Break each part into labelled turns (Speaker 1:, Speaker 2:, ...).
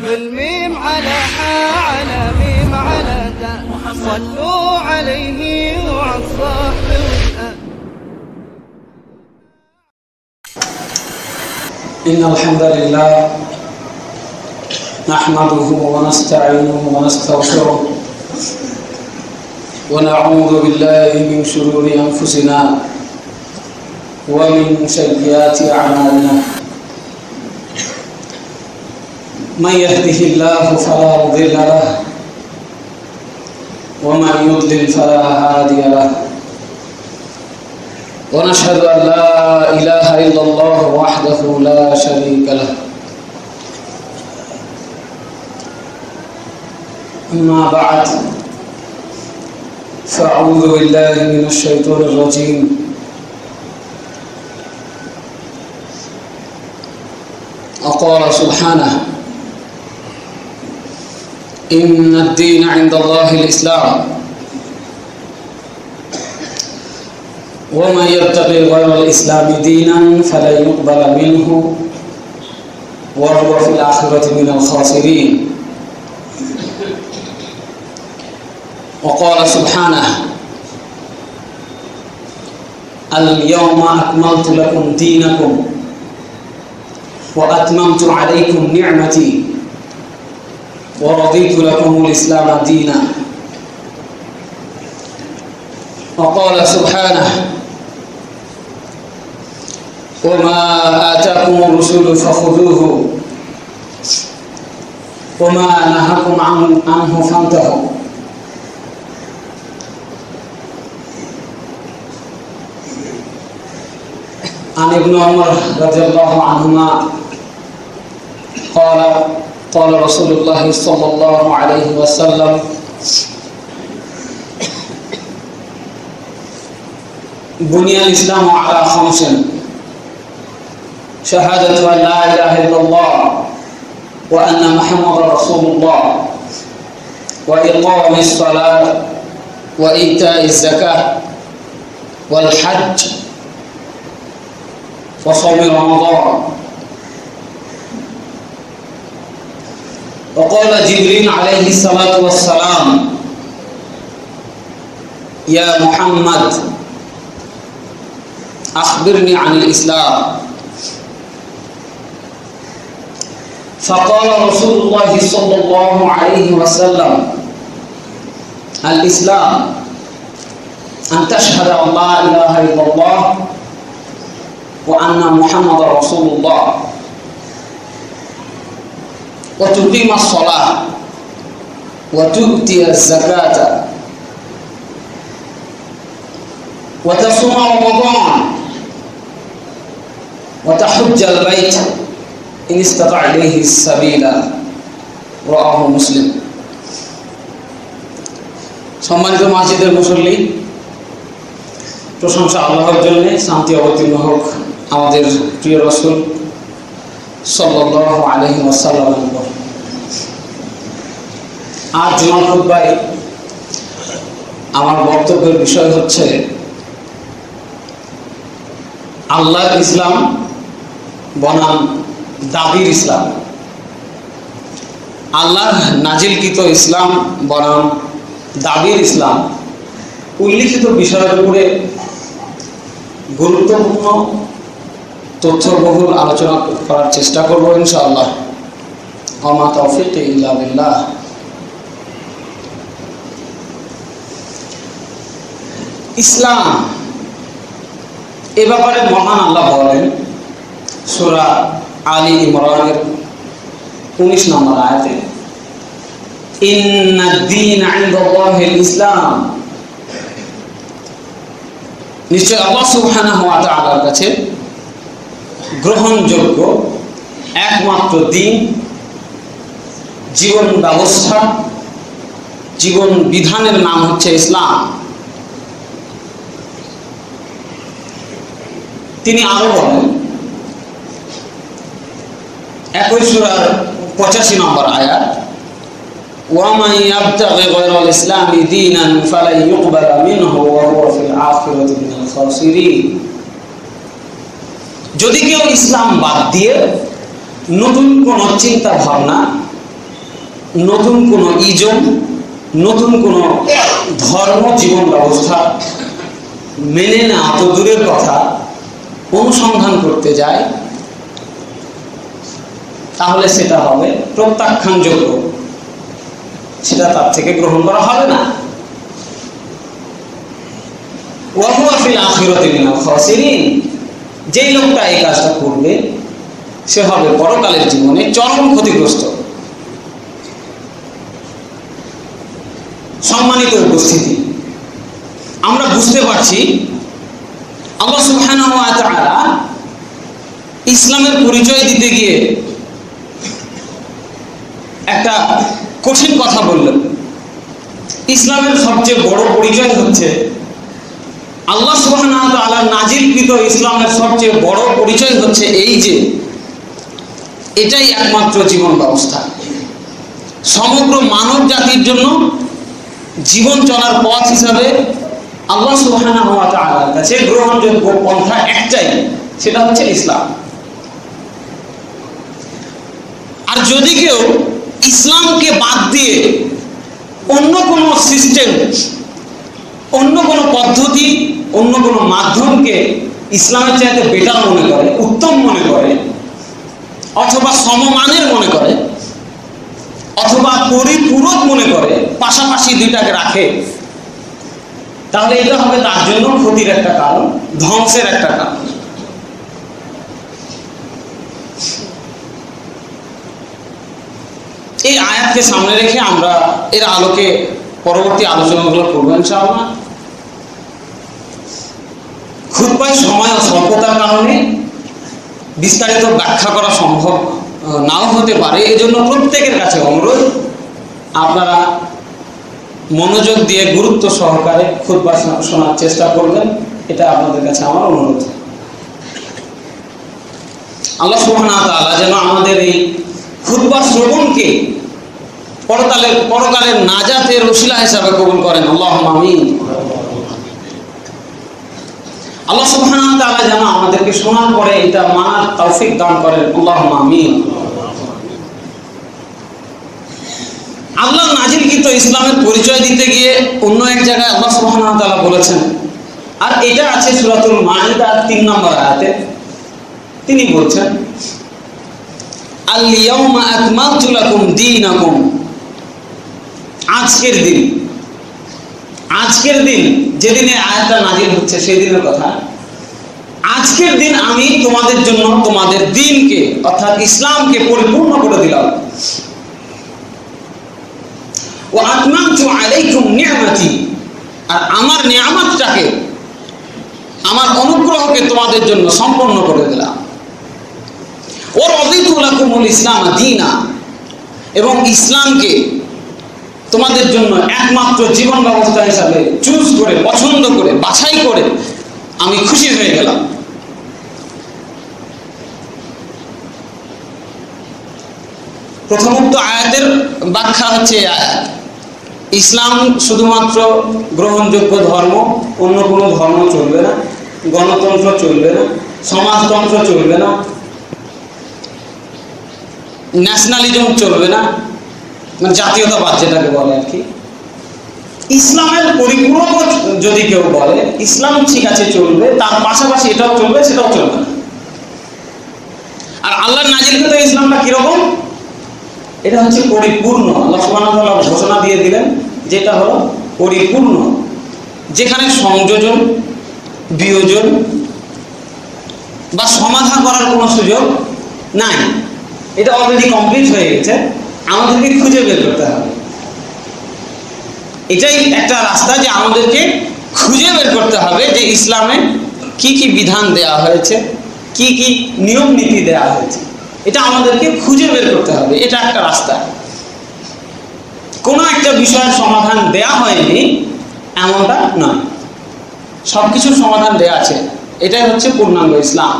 Speaker 1: بالميم على على ميم على داء صلوا عليه وعلى الصحب والآل.
Speaker 2: إن الحمد لله نحمده ونستعينه ونستغفره ونعوذ بالله من شرور أنفسنا ومن سيئات أعمالنا. من يهده الله فلا مضل له ومن يضلل فلا هادي له. ونشهد أن لا إله إلا الله وحده لا شريك له. أما بعد فأعوذ بالله من الشيطان الرجيم. وقال سبحانه: إن الدين عند الله الإسلام ومن يبتغي غير الإسلام دينا فلن يقبل منه وهو في الآخرة من الخاسرين. وقال سبحانه: اليوم أكملت لكم دينكم وأتممت عليكم نعمتي ورضيت لكم الإسلام دينا. وقال سبحانه: وما آتاكم الرسول فخذوه وما نهاكم عنه فانتهوا. عن ابن عمر رضي الله عنهما قال رسول الله صلى الله عليه وسلم: بني الإسلام على خمس: شهادة أن لا إله إلا الله وأن محمد رسول الله وإقام الصلاة وإيتاء الزكاة والحج وصوم رمضان. وقال جبريل عليه الصلاة والسلام: يا محمد أخبرني عن الإسلام. فقال رسول الله صلى الله عليه وسلم: الإسلام أن تشهد أن لا إله إلا الله وأن محمد رسول الله وتقيم الصلاة وتؤتي الزكاة وتصوم رمضان وتحج البيت إن استطاع إليه السبيل. رواه مسلم. সম্মানিত মসজিদের মুসল্লি, প্রশংসা আল্লাহর জন্য, শান্তি অবতীর্ণ হোক আমাদের প্রিয় রাসূল সাল্লাল্লাহু আলাইহি ওয়াসাল্লামের উপর। আজ জুমার খুতবায় আমার বক্তব্যের বিষয় হচ্ছে আল্লাহর ইসলাম বনাম দাবির ইসলাম। আল্লাহর নাজিলকৃত ইসলাম বনাম দাবির ইসলাম উল্লিখিত বিষয়ের উপরে গুরুত্বপূর্ণ তথ্যবহুল আলোচনা করার চেষ্টা করব ইনশাআল্লাহ। ওমা তাওফীক ইল্লা বিল্লাহ। ইসলাম এ ব্যাপারে মহান আল্লাহ বলেন সূরা আলী ইমরানের 19 নম্বর আয়াতে, ইন্নাদ-দীন ইনদাল্লাহিল ইসলাম। নিশ্চয় আল্লাহ সুবহানাহু ওয়া তাআলার কাছে গ্রহণযোগ্য একমাত্র দিন, জীবন ব্যবস্থা, জীবন বিধানের নাম হচ্ছে ইসলাম। তিনি আরো বলেন একই সূরার 85 নম্বর আয়াত, ওয়ামান ইয়াবতাগি গায়রাল ইসলামি দীনান ফালান ইউকবালা মিনহু ওয়া হুয়া ফিল আখিরাতি মিনাল খাসিরিন। যদি কেউ ইসলাম বাদ দিয়ে নতুন কোন চিন্তা ভাবনা নতুন কোনো ইজম, নতুন কোনো ধর্ম জীবন ব্যবস্থা মেনে না অত দূরের কথা অনুসন্ধান করতে যায়, তাহলে সেটা হবে প্রত্যাখ্যানযোগ্য, সেটা তার থেকে গ্রহণ করা হবে না। ওয়া হুয়া ফিল আখিরাতি মিনাল খাসিরিন, যেই লোকটা এই কাজটা করবে সে হবে পরকালের জীবনে চরম ক্ষতিগ্রস্ত। সম্মানিত উপস্থিতি, আমরা বুঝতে পারছি আল্লাহ সুবহানাহু ওয়া তাআলা ইসলামের পরিচয় দিতে গিয়ে একটা কঠিন কথা বললেন। ইসলামের সবচেয়ে বড় পরিচয় হচ্ছে আল্লাহ সুবহানাহু ওয়া তাআলা নাজিলকৃত ইসলামের সবচেয়ে বড় পরিচয় হচ্ছে এই যে এটাই একমাত্র জীবন ব্যবস্থা, সমগ্র মানব জাতির জন্য জীবন চলার পথ হিসাবে আল্লাহ সুবহানাহু ওয়া তাআলার কাছে গ্রহণযোগ্য পন্থা একটাই, সেটা হচ্ছে ইসলাম। আর যদি কেউ ইসলামকে বাদ দিয়ে অন্য কোনো সিস্টেম, অন্য কোনো পদ্ধতি, অন্য কোনো মাধ্যমকে ইসলামের চাইতে বেটার মনে করে, উত্তম মনে করে, অথবা সমমানের মনে করে, অথবা পরিপূরক মনে করে, পাশাপাশি দুইটাকে রাখে, তাহলে এটা হবে তার জন্য ক্ষতির একটা কারণ, ধ্বংসের একটা কারণ। এই আয়াতকে সামনে রেখে আমরা এর আলোকে পরবর্তী আলোচনাগুলো করব ইনশাআল্লাহ। খুতবায় সময় ও স্বল্পতার কারণে বিস্তারিত ব্যাখ্যা করা সম্ভব নাও হতে পারে, এজন্য প্রত্যেকের কাছে অনুরোধ আপনারা মনোযোগ দিয়ে গুরুত্ব সহকারে খুতবা শোনার চেষ্টা করবেন, এটা আপনাদের কাছে আমার অনুরোধ। আল্লাহ সুবহানাহু ওয়া তাআলা যেন আমাদের এই খুতবা শ্রবণকে পরকালের নাজাতের ওসিলা হিসাবে কবুল করেন, আল্লাহুম্মা আমিন। আল্লাহ সুবহানাহু ওয়া তাআলা যেন আমাদেরকে শোনার পরে এটা মানার তৌফিক দান করেন, আল্লাহুম্মা আমিন। আল্লাহ নাজিলকৃত ইসলামের পরিচয় দিতে গিয়ে অন্য এক জায়গায় আল্লাহ সুবহানাহু ওয়া তাআলা বলেছেন, আর এটা আছে সূরাতুল মাইদার 3 নম্বর আয়াতে। তিনি বলছেন, আল ইয়াউমা আকমালতু লাকুম দীনাকুম, আজকের দিন, আজকের দিন যেদিনে আয়াতটা নাজিল হচ্ছে সেই দিনের কথা, আজকের দিন আমি তোমাদের জন্য তোমাদের দ্বীনকে অর্থাৎ ইসলামকে পরিপূর্ণ করে দিলাম। ওয়া আতমামতু আলাইকুম নি'মাতি, আর আমার নিয়ামতটাকে, আমার অনুগ্রহকে তোমাদের জন্য সম্পন্ন করে দিলাম। ওয়া রাদিতু লাকুমুল ইসলাম দীনা, এবং ইসলামকে তোমাদের জন্য একমাত্র জীবন ব্যবস্থা হিসাবে চুজ করে, পছন্দ করে, বাছাই করে আমি খুশি হয়ে গেলাম। প্রথমোক্ত আয়াতের ব্যাখ্যা হচ্ছে আয়াত, ইসলাম শুধুমাত্র গ্রহণযোগ্য ধর্ম, অন্য কোনো ধর্ম চলবে না, গণতন্ত্র চলবে না, সমাজতন্ত্র চলবে না, ন্যাশনালিজম চলবে না, মানে জাতীয়তাবাদ যেটাকে বলে আর কি। ইসলামের পরিপূরক যদি কেউ বলে ইসলাম ঠিক আছে চলবে, তার পাশাপাশি এটাও চলবে সেটাও চলবে না। আর আল্লাহর নাজিলকৃত ইসলামটা কিরকম? এটা হচ্ছে পরিপূর্ণ। আল্লাহ সুবহানাহু ওয়া তাআলা ঘোষণা দিয়ে দিলেন যেটা হলো পরিপূর্ণ, যেখানে সংযোজন, বিয়োজন বা সমাধান করার কোনো সুযোগ নাই। এটা অলরেডি কমপ্লিট হয়ে গেছে, আমাদেরকে খুঁজে বের করতে হবে। এটাই একটা রাস্তা যে আমাদেরকে খুঁজে বের করতে হবে যে ইসলামে কি কি বিধান দেয়া হয়েছে, কি কি নিয়ম নীতি দেয়া হয়েছে, এটা আমাদেরকে খুঁজে বের করতে হবে। এটা একটা রাস্তা। কোনো একটা বিষয়ের সমাধান দেয়া হয়নি এমনটা নয়, সবকিছুর সমাধান দেয়া আছে। এটাই হচ্ছে পূর্ণাঙ্গ ইসলাম।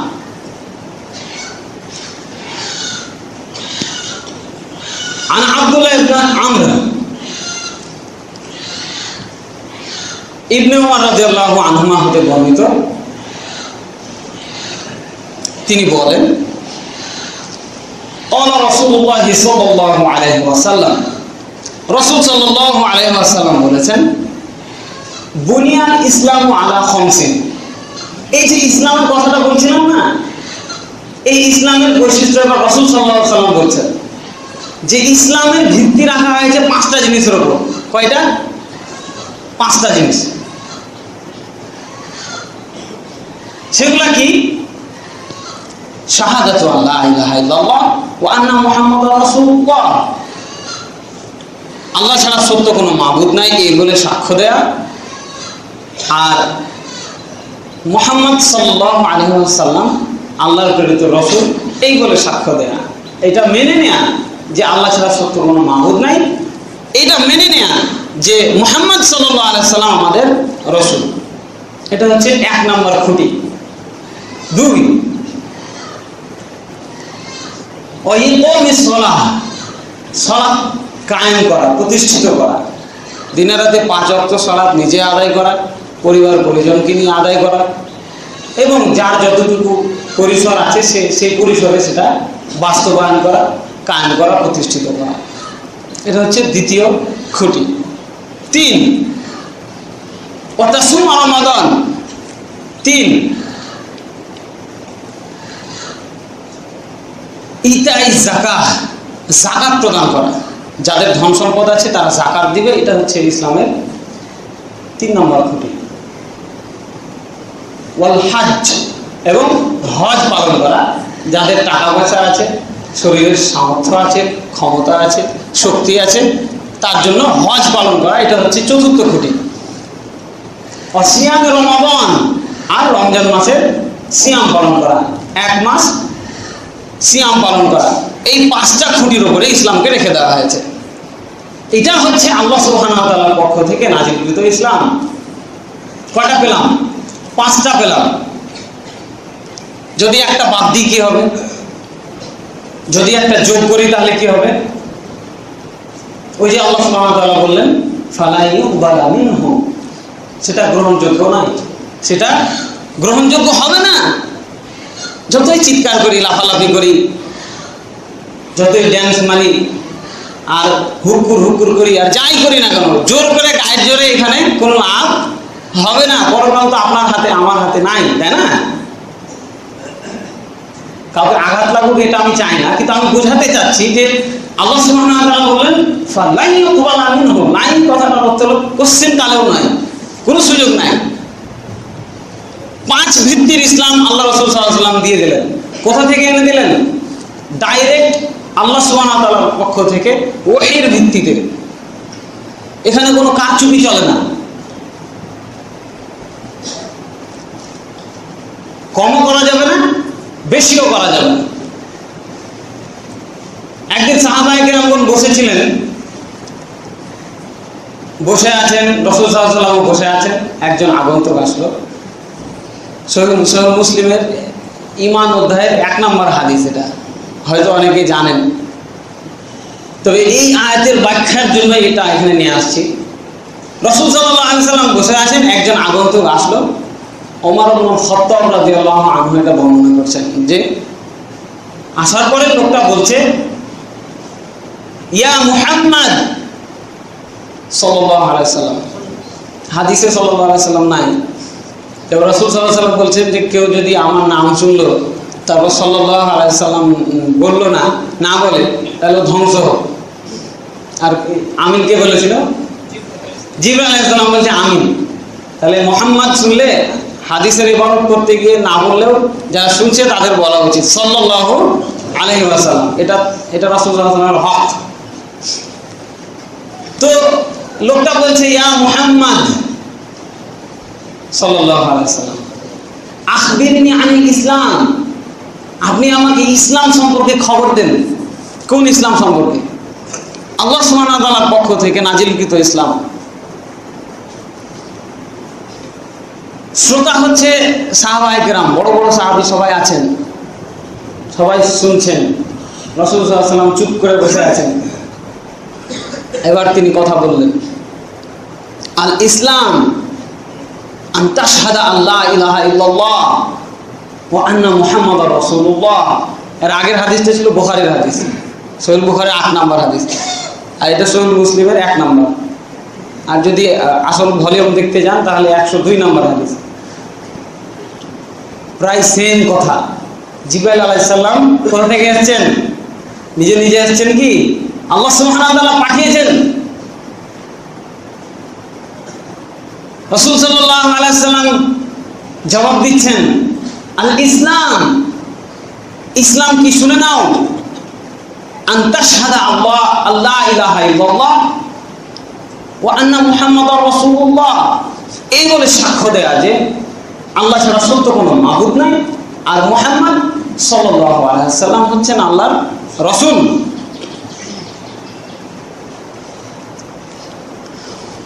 Speaker 2: عن عبد الله بن عمرو ইবনে উমর রাদিয়াল্লাহু আনহুমা হতে বর্ণিত, তিনি বলেন, قال رسول الله صلى الله عليه وسلم রাসূল সাল্লাল্লাহু আলাইহি ওয়াসাল্লাম বলেছেন, বুনিয়াল ইসলামু আলা খামসিন। এই যে ইসলামের কথাটা বলছিলাম না, এই ইসলামের বৈশিষ্ট্য বা রাসূল সাল্লাল্লাহু আলাইহি ওয়াসাল্লাম বলছেন যে ইসলামের ভিত্তি রাখা হয়েছে 5টা জিনিসের উপর। কয়টা? 5টা জিনিস। সেগুলা কি? শাহাদাতু আল্লা ইলাহা ইল্লাল্লাহ ওয়া আন্না মুহাম্মাদুর রাসূলুল্লাহ, আল্লাহ ছাড়া সত্য কোনো মাবুদ নাই এই বলে সাক্ষ্য দেয়া, আর মুহাম্মদ সাল্লাল্লাহু আলাইহি ওয়াসাল্লাম আল্লাহর প্রেরিত রাসূল এই বলে সাক্ষ্য দেয়া। এটা মেনে নেয়া যে আল্লাহ ছাড়া সত্য কোনো মাবুদ নাই, এটা মেনে নেয়া যে মুহাম্মদ সাল্লাল্লাহু আলাইহি ওয়াসাল্লাম আমাদের রাসূল। এটা হচ্ছে 1 নম্বর খুঁটি। 2, ওয়াইকামিস সালাহ, সালাত কায়েম করা, প্রতিষ্ঠিত করা, দিনে রাতে 5 ওয়াক্ত সালাত নিজে আদায় করা, পরিবার পরিজনকে নিয়ে আদায় করা, এবং যার যতটুকু পরিসর আছে সেই পরিসরে সেটা বাস্তবায়ন করা, কায়েম করা, প্রতিষ্ঠিত করা। এটা হচ্ছে দ্বিতীয় খুঁটি। 3, ওয়াতাসুম রমাদান। 3, ইতাই যাকাত, যাকাত প্রদান করা, যাদের ধন সম্পদ আছে তারা যাকাত দিবে। এটা হচ্ছে ইসলামের 3 নম্বর খুঁটি। ওয়াল হজ, এবং হজ পালন করা, যাদের টাকা পয়সা আছে, শরীরের সামর্থ্য আছে, ক্ষমতা আছে, শক্তি আছে, তার জন্য হজ পালন করা। এটা হচ্ছে 4র্থ খুঁটি। সিয়াম রমাদান, আর রমজান মাসের সিয়াম পালন করা, 1 মাস সিয়াম পালন করা। এই 5টা খুঁটির উপরে ইসলামকে রেখে দেওয়া হয়েছে। এটা হচ্ছে আল্লাহ সুবহানাহু ওয়া তাআলার পক্ষ থেকে নাজিলকৃত ইসলাম। কয়টা পেলাম? 5টা পেলাম। যদি একটা বাদ দিই কি হবে? যদি একটা যোগ করি তাহলে কি হবে? ওই যে আল্লাহ সুবহানাহু ওয়া তাআলা বললেন ফালা ইউকবালা মিনহু, সেটা গ্রহণযোগ্য নয়, সেটা গ্রহণযোগ্য হবে না। যতই চিৎকার করি, লাফালাফি করি, যতই ড্যান্স মারি, আর হুকুর করি, আর যাই করি না কেন, জোর করে গায়ের জোরে এখানে কোনো লাভ হবে না। পরকাল তো আপনার হাতে আমার হাতে নাই, তাই না? কাউকে আঘাত লাগুক এটা আমি চাই না, কিন্তু আমি বোঝাতে চাচ্ছি যে আল্লাহ সুবহানাহু ওয়া তাআলা বললেন ফালা ইউকবালা মিনহু, নাই কথাটার অর্থ হলো কোশ্চেন কালেও নয়, কোনো সুযোগ নাই। 5 ভিত্তির ইসলাম আল্লাহ রাসূল সাল্লাল্লাহু আলাইহি ওয়াসাল্লাম দিয়ে দিলেন। কোথা থেকে এনে দিলেন? ডাইরেক্ট আল্লাহ সুবহানাহু ওয়া তাআলার পক্ষ থেকে ওহীর ভিত্তিতে। এখানে কোনো কারচুপি চলে না, কমও করা যাবে না, বেশিও করা যাবে না। একদিন সাহাবায়ে কেরামগণ বসেছিলেন, বসে আছেন, রাসূল সাল্লাল্লাহু আলাইহি ওয়াসাল্লাম বসে আছেন, একজন আগন্তুক আসলো। সহিহ মুসলিমের ঈমান অধ্যায়ের 1 নম্বর হাদিস, এটা হয়তো অনেকেই জানেন, তবে এই আয়াতের ব্যাখ্যার জন্য এটা এখানে নিয়ে আসছি। রাসূল সাল্লাল্লাহু আলাইহি ওয়াসাল্লাম বসে আছেন, একজন আগন্তুক আসলো। ওমর ইবনে খাত্তাব রাদিয়াল্লাহু আনহু এটা বর্ণনা করছেন যে আসার পরে লোকটা বলছে ইয়া মুহাম্মদ সাল্লাল্লাহু আলাইহি ওয়াসাল্লাম। হাদিসে সাল্লাল্লাহু আলাইহি ওয়াসাল্লাম নাই, তবে রাসূল সাল্লাল্লাহু আলাইহি ওয়াসাল্লাম বলছেন যে কেউ যদি আমার নাম শুনলো তারপর সাল্লাল্লাহু আলাইহি ওয়াসাল্লাম বললো না, না বলে, তাহলে ধ্বংস হোক। আর আমিন কে বলেছিল? জিবরাইল আলাইহিস সালাম বলছে আমিন। তাহলে মুহাম্মদ শুনলে হাদিসের ইবারত করতে গিয়ে না বললেও যারা শুনছে তাদের বলা উচিত সাল্লাল্লাহু আলাইহি ওয়াসাল্লাম। এটা রাসূল সাল্লাল্লাহু আলাইহি ওয়াসাল্লামের হক। তো লোকটা বলছে ইয়া মুহাম্মদ সাল্লাল্লাহু আলাইহি ওয়াসাল্লাম আখবিরনি আনিল ইসলাম, আপনি আমাকে ইসলাম সম্পর্কে খবর দেন। কোন ইসলাম সম্পর্কে? আল্লাহ সুবহানাহু ওয়া তাআলার পক্ষ থেকে নাজিলকৃত ইসলাম। শ্রোতা হচ্ছে সাহাবায়ে কেরাম, বড় বড় সাহাবী সবাই আছেন, সবাই শুনছেন। রাসূল সাল্লাল্লাহু আলাইহি ওয়াসাল্লাম চুপ করে বসে আছেন। এবার তিনি কথা বললেন, আল ইসলাম আন তাশহাদা আল্লা ইলাহা ইল্লাল্লাহ ওয়া আন্না মুহাম্মাদার রাসূলুল্লাহ। এর আগের হাদিসটা ছিল বুখারীর হাদিস, সহিহ বুখারী 8 নম্বর হাদিস। আর এটা সহিহ মুসলিমের 1 নম্বর। আর যদি আসল ভলিউম দেখতে যান তাহলে 102 নম্বর হাদিস। প্রায় সেম কথা। জিবরাইল আলাইহিস সালাম কোথা থেকে এসেছেন? নিজে নিজে এসেছেন কি আল্লাহ সুবহানাহু ওয়া তাআলা পাঠিয়েছেন? রাসূল সাল্লাল্লাহু আলাইহি ওয়াসাল্লাম জবাব দিচ্ছেন, আল ইসলাম, ইসলাম কি শুনে নাও, আনতাশহাদা আল্লাহ ইলাহা ইল্লাল্লাহ ওয়া আন্না মুহাম্মাদার রাসূলুল্লাহ, এই বলে সাক্ষ্য দেয়া যে আল্লাহ ছাড়া সত্য কোনো মাবুদ নাই আর মুহাম্মদ সাল্লাল্লাহু আলাইহি ওয়াসাল্লাম হচ্ছেন আল্লাহর রাসূল।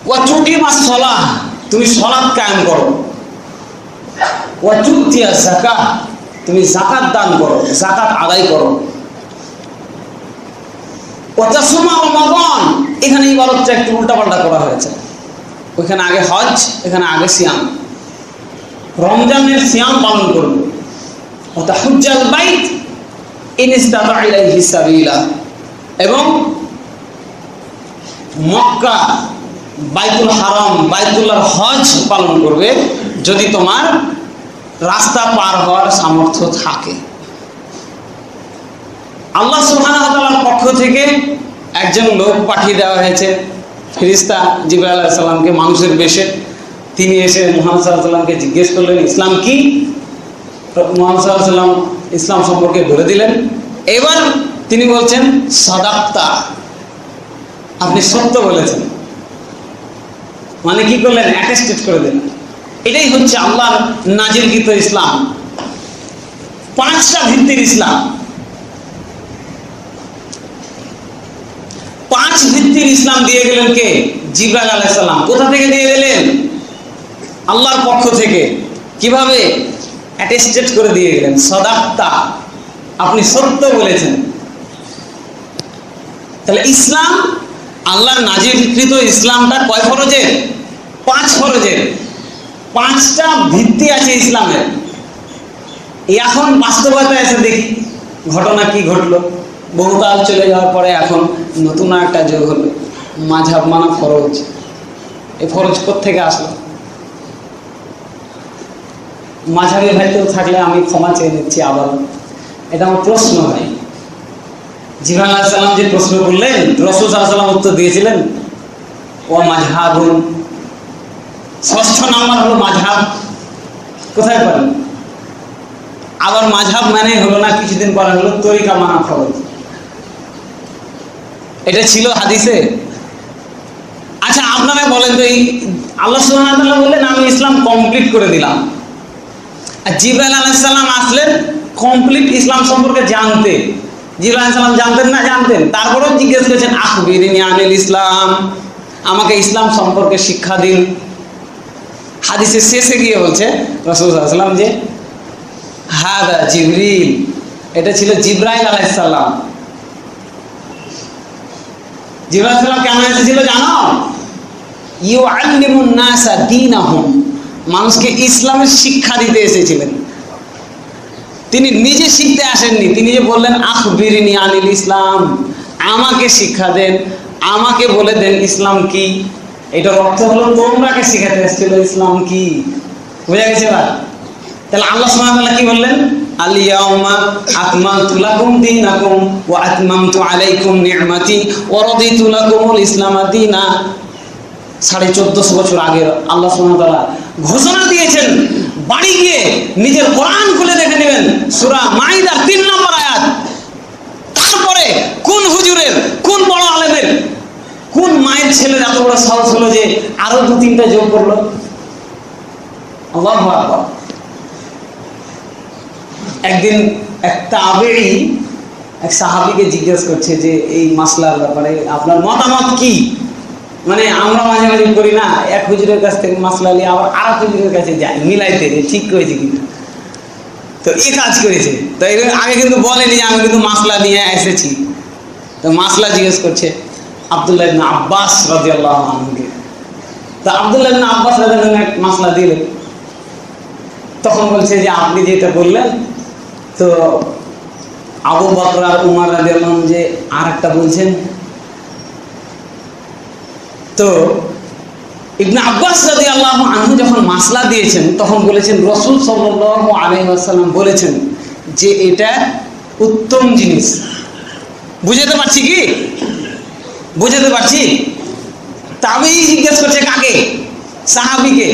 Speaker 2: ওয়া তুকিমাস সালাহ, তুমি সালাত কায়েম করো। ওয়া তুতিয়াস যাকাত, তুমি যাকাত দান করো, যাকাত আদায় করো। ওয়া তাসুমা রমাদান, এখানে ইবাদতটা একটু উল্টাপাল্টা করা হয়েছে। ওইখানে আগে হজ, এখানে আগে সিয়াম। রমজানের সিয়াম পালন করবে। ওয়া তাহুজ্জাল বাইত ইন ইসতাতা ইলাইহি সাবিলা, এবং মক্কা বাইতুল হারাম বাইতুল্লাহর হজ পালন করবে যদি তোমার রাস্তা পার হওয়ার সামর্থ্য থাকে। আল্লাহ সুবহানাহু ওয়া তাআলার পক্ষ থেকে একজন লোক পাঠিয়ে দেওয়া হয়েছে, ফেরেশতা জিবরাইল আলাইহিস সালামকে মানুষের বেশে। তিনি এসে মুহাম্মদ সাল্লাল্লাহু আলাইহি ওয়াসাল্লামকে জিজ্ঞেস করলেন ইসলাম কি। মুহাম্মদ সাল্লাল্লাহু আলাইহি ওয়াসাল্লাম ইসলাম সম্পর্কে বলে দিলেন। এবার তিনি বলছেন সাদাক্তা, আপনি সত্য বলেছেন। মানে কি করলেন? অ্যাটেস্টেড করে দিলেন। এটাই হচ্ছে আল্লাহর নাজিলকৃত ইসলাম। 5টা ভিত্তির ইসলাম। 5 ভিত্তির ইসলাম দিয়ে গেলেন কে? জিবরাইল আলাইহিস সালাম। কোথা থেকে দিয়ে গেলেন? আল্লাহর পক্ষ থেকে। কিভাবে? অ্যাটেস্টেড করে দিয়ে গেলেন, সাদাক্তা, আপনি সত্য বলেছেন। তাহলে ইসলাম, আল্লাহর নাজিলকৃত ইসলামটা কয় ফরজের? 5 ফরজের। 5টা ভিত্তি আছে ইসলামের। এখন বাস্তবতা এসে দেখি ঘটনা কি ঘটলো। বহুকাল চলে যাওয়ার পরে এখন নতুন একটা যোগ হলো, মাযহাব মানা ফরজ। এই ফরজ কোত্থেকে আসলো? মাঝাবে ভাই কেউ থাকলে আমি ক্ষমা চেয়ে নিচ্ছি আবার। এটা আমার প্রশ্ন ভাই। জিবরাইল আলাইহিস সালাম যে প্রশ্ন করলেন, রাসূল সাল্লাল্লাহু আলাইহি ওয়াসাল্লাম উত্তর দিয়েছিলেন ওয়া মাযহাবুন। 6ষ্ঠ নাম্বার হলো মাযহাব। কোথায় পারেন? আবার মাযহাব মানে হলো না, কিছুদিন পরে হলো তরিকা মানা ফরজ। এটা ছিল হাদিসে? আচ্ছা আপনারা বলেন তো, এই আল্লাহ সুবহানাহু ওয়া তাআলা বললেন আমি ইসলাম কমপ্লিট করে দিলাম, আর জিবরাইল আলাইহিস সালাম আসলেন কমপ্লিট ইসলাম সম্পর্কে জানতে। জিবরাইল আলাইহিস সালাম জানতেন না? জানতেন। তারপরেও জিজ্ঞেস করেছেন আখবিরিনি আনিল ইসলাম, আমাকে ইসলাম সম্পর্কে শিক্ষা দিন। হাদিসের শেষে গিয়ে বলছে রাসূল সাল্লাল্লাহু আলাইহি ওয়াসাল্লাম যে হাদা জিবরিল, এটা ছিল জিবরাইল আলাইহিস সালাম। জিবরাইল আলাইহিস সালাম কেন এসেছিল জানো? ইউআল্লিমুন নাসা দীনাহুম, মানুষকে ইসলামের শিক্ষা দিতে এসেছিলেন। তিনি নিজে শিখতে আসেননি। তিনি যে বললেন আখবিরিনি আনিল ইসলাম, আমাকে শিক্ষা দেন, আমাকে বলে দেন ইসলাম কি। এটার অর্থ হলো তোমরাকে শিখাতে এসেছিল ইসলাম কি। বুঝা গেছে? ভাই তাহলে আল্লাহ সুবহানাহু ওয়া তাআলা কি বললেন? আল ইয়াউমা আকমালতু লাকুম দীনাকুম ওয়া আতমামতু আলাইকুম নি'মাতি ওয়া রাদিতু লাকুমুল ইসলাম দীনা। 1450 বছর আগে আল্লাহ সুবহানাহু ওয়া তাআলা ঘোষণা দিয়েছেন। বাড়ি গিয়ে নিজের কোরআন খুলে দেখে নেবেন, সূরা মাইদার 3 নম্বর আয়াত। তারপরে কোন হুজুরের, কোন বড় আলেমের, কোন মায়ের ছেলের এত বড় সাহস হলো যে আরো 2-3টা যোগ করলো? আল্লাহু আকবার। একদিন এক তাবেঈ এক সাহাবীকে জিজ্ঞেস করছে যে এই মাসলার ব্যাপারে আপনার মতামত কি। মানে আমরা মাঝে মাঝে করি না, এক হুজুরের কাছ থেকে মাসলা নিয়ে আবার আর এক হুজুরের কাছে যাই মিলাইতে, যে ঠিক করেছে কিনা। তো এই কাজ করেছে। তো আগে কিন্তু বলেনি যে আমি কিন্তু মাসলা নিয়ে এসেছি। তো মাসলা জিজ্ঞেস করছে আব্দুল্লাহ ইবনে আব্বাস রাদিয়াল্লাহু আনহুকে। তো আব্দুল্লাহ ইবনে আব্বাস রাদিয়াল্লাহু আনহু এক মাসলা দিলেন। তখন বলছে যে আপনি যেটা বললেন, তো আবু বকর আর উমর রাদিয়াল্লাহু আনহু যে আর একটা বলছেন, তো ইবনে আব্বাস রাদিয়াল্লাহু আনহু যখন মাসলা দিয়েছেন তখন বলেছেন রাসূল সাল্লাল্লাহু আলাইহি ওয়াসাল্লাম বলেছেন যে এটা উত্তম জিনিস। বুঝাতে পারছি কি? বুঝাতে পারছি? তাবেঈ জিজ্ঞেস করছে কাকে? সাহাবীকে।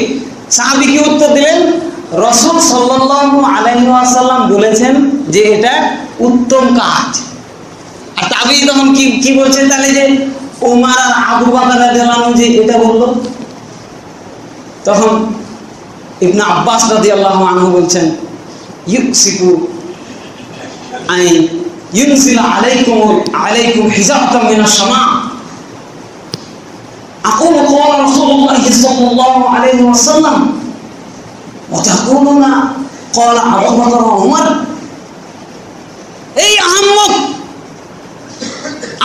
Speaker 2: সাহাবী কি উত্তর দিলেন? রাসূল সাল্লাল্লাহু আলাইহি ওয়াসাল্লাম বলেছেন যে এটা উত্তম কাজ। আর তাবেঈ তখন কি বলছেন তাহলে যে ওমর আর আবু বকর রাদিয়াল্লাহু আনহু যে এটা বলল, তখন ইবনে আব্বাস রাদিয়াল্লাহু আনহু বলছেন ইউসিকু আই ইউনজিল আলাইকুম হিজাতাম মিনাশ শামা আকুল ক্বালা রাসূলুল্লাহ সাল্লাল্লাহু আলাইহি ওয়াসাল্লাম ওয়া তাকুলুনা ক্বালা আবু বকর ওয়া ওমর। এই আহম্মক,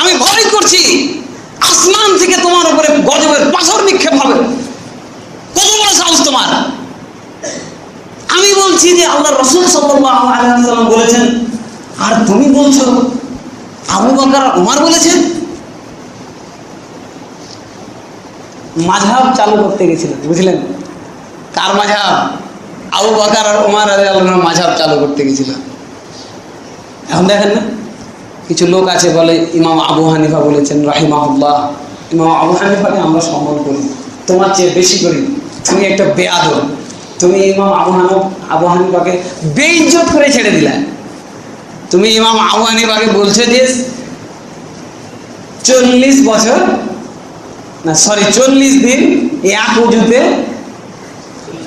Speaker 2: আমি ভয় করছি আসমান থেকে তোমার উপরে গজবের পাথর নিক্ষেপ হবে। কত বড় সাহস তোমার! আমি বলছি যে আল্লাহ রাসূল সাল্লাল্লাহু আলাইহি ওয়াসাল্লাম বলেছেন, আর তুমি বলছো আবু বকর আর ওমর বলেছেন। মাযহাব চালু করতে গেছিলেন, বুঝলেন? কার মাযহাব? আবু বকর আর ওমর রাদিয়াল্লাহু আনহুর মাযহাব চালু করতে গেছিলেন। এখন দেখেন না, কিছু লোক আছে বলে ইমাম আবু হানিফা বলেছেন রাহিমাহুল্লাহ। ইমাম আবু হানিফাকে আমরা সম্মান করি, তোমার চেয়ে বেশি করি। তুমি একটা বেয়াদব, তুমি ইমাম আবু হানিফাকে বেইজ্জত করে ছেড়ে দিলে। তুমি ইমাম আবু হানিফাকে বলছো যে 40 বছর না 40 দিন এক উজুতে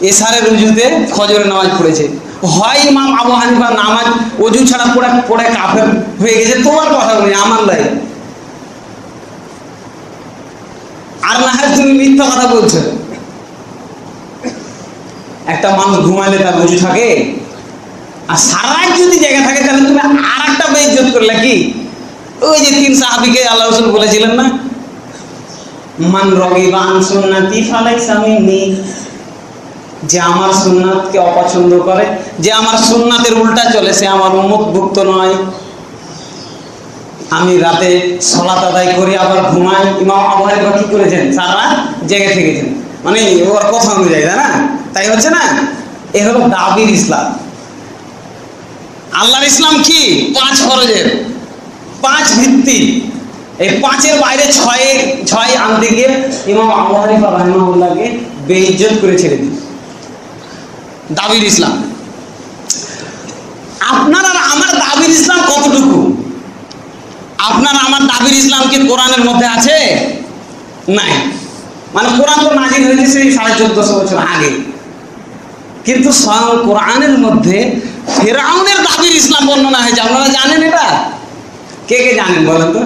Speaker 2: এশারের উজুতে ফজরের নামাজ পড়েছে। হয় ইমাম আবু হানিফা নামাজ ওযু ছাড়া পড়ে কাফের হয়ে গেছে, তোমার কথা বলি, আমার লাই। আর না হয় তুমি মিথ্যা কথা বলছো। একটা মানুষ ঘুমাইলে তার ওযু থাকে, আর সারা রাত যদি জায়গা থাকে তাহলে তুমি আর একটা বেইজ্জত করলে কি? ওই যে 3 সাহাবীকে আল্লাহ রাসূল বলেছিলেন না, মান রাগিবা আন সুন্নতি ফালাইসা মিন্নি, যে আমার সুন্নাতকে অপছন্দ করে, যে আমার সুন্নাতের উল্টা চলে, সে আমার উম্মতভুক্ত নয়। আমি রাতে সালাত আদায় করি আবার ঘুমাই। ইমাম আবু হানিফা কি করেছেন? সারা রাত জেগে থেকেছেন, মানে ওর কথা অনুযায়ী, তাই না? তাই হচ্ছে না? এ হলো দাবির ইসলাম। আল্লাহর ইসলাম কি? 5 ফরজের 5 ভিত্তি। এই 5-এর বাইরে 6 আনতে গিয়ে ইমাম আবু হানিফা রাহিমাহুল্লাহকে বেইজ্জত করে ছেড়ে দিন। দাবির ইসলাম। আপনার আর আমার দাবির ইসলাম কতটুকু? আপনার আমার দাবির ইসলাম কি কোরআনের মধ্যে আছে? নাই। মানে কোরআন তো নাজিল হয়েছে সেই 1450 বছর আগে, কিন্তু স্বয়ং কোরআনের মধ্যে ফেরাউনের দাবির ইসলাম বর্ণনা হয়েছে। আপনারা জানেন এটা? কে কে জানেন বলেন তো?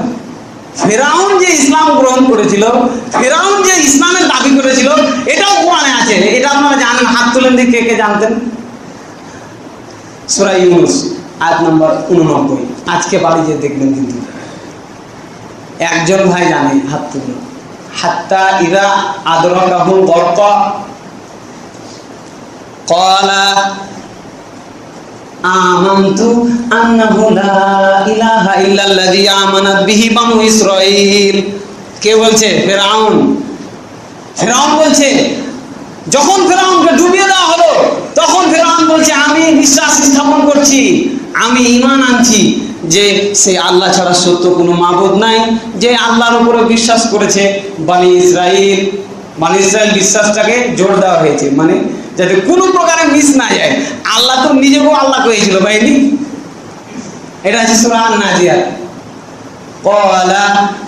Speaker 2: ফেরাউন যে ইসলাম গ্রহণ করেছিল, ফেরাউন যে ইসলামের দাবি করেছিল, এটাও কোরআনে আছে। এটা আপনারা জানেন? হাত তুলেন দিয়ে কে কে জানতেন? সূরা ইউনূস আয়াত নম্বর 89। আজকে বাড়ি যে দেখবেন, কিন্তু একজন ভাই জানে, হাত তুলুন। হাত্তা ইযা আদরাকাহুল গরক ক্বালা আমানতু আন্নাহু লা ইলাহা ইল্লাল্লাযী আমানাত বিহি বানু ইসরাঈল। কে বলছে? ফেরাউন। ফেরাউন বলছে, যখন ফেরাউনকে ডুবিয়ে দেওয়া হলো তখন ফেরাউন বলছে আমি বিশ্বাস স্থাপন করছি, আমি ঈমান আনছি যে সে আল্লাহ ছাড়া সত্য কোনো মাবুদ নাই। যে আল্লাহর উপরে বিশ্বাস করেছে বনি ইসরাঈল, বনি ইসরাঈল বিশ্বাসটাকে জোর দেওয়া হয়েছে, মানে যাতে কোনো প্রকারে মিস না যায়। আল্লাহ তো নিজেকেও আল্লাহ করেছিল ভাইনি। এটা হচ্ছে সূরা আন-নাজিয়াত। ক্বালা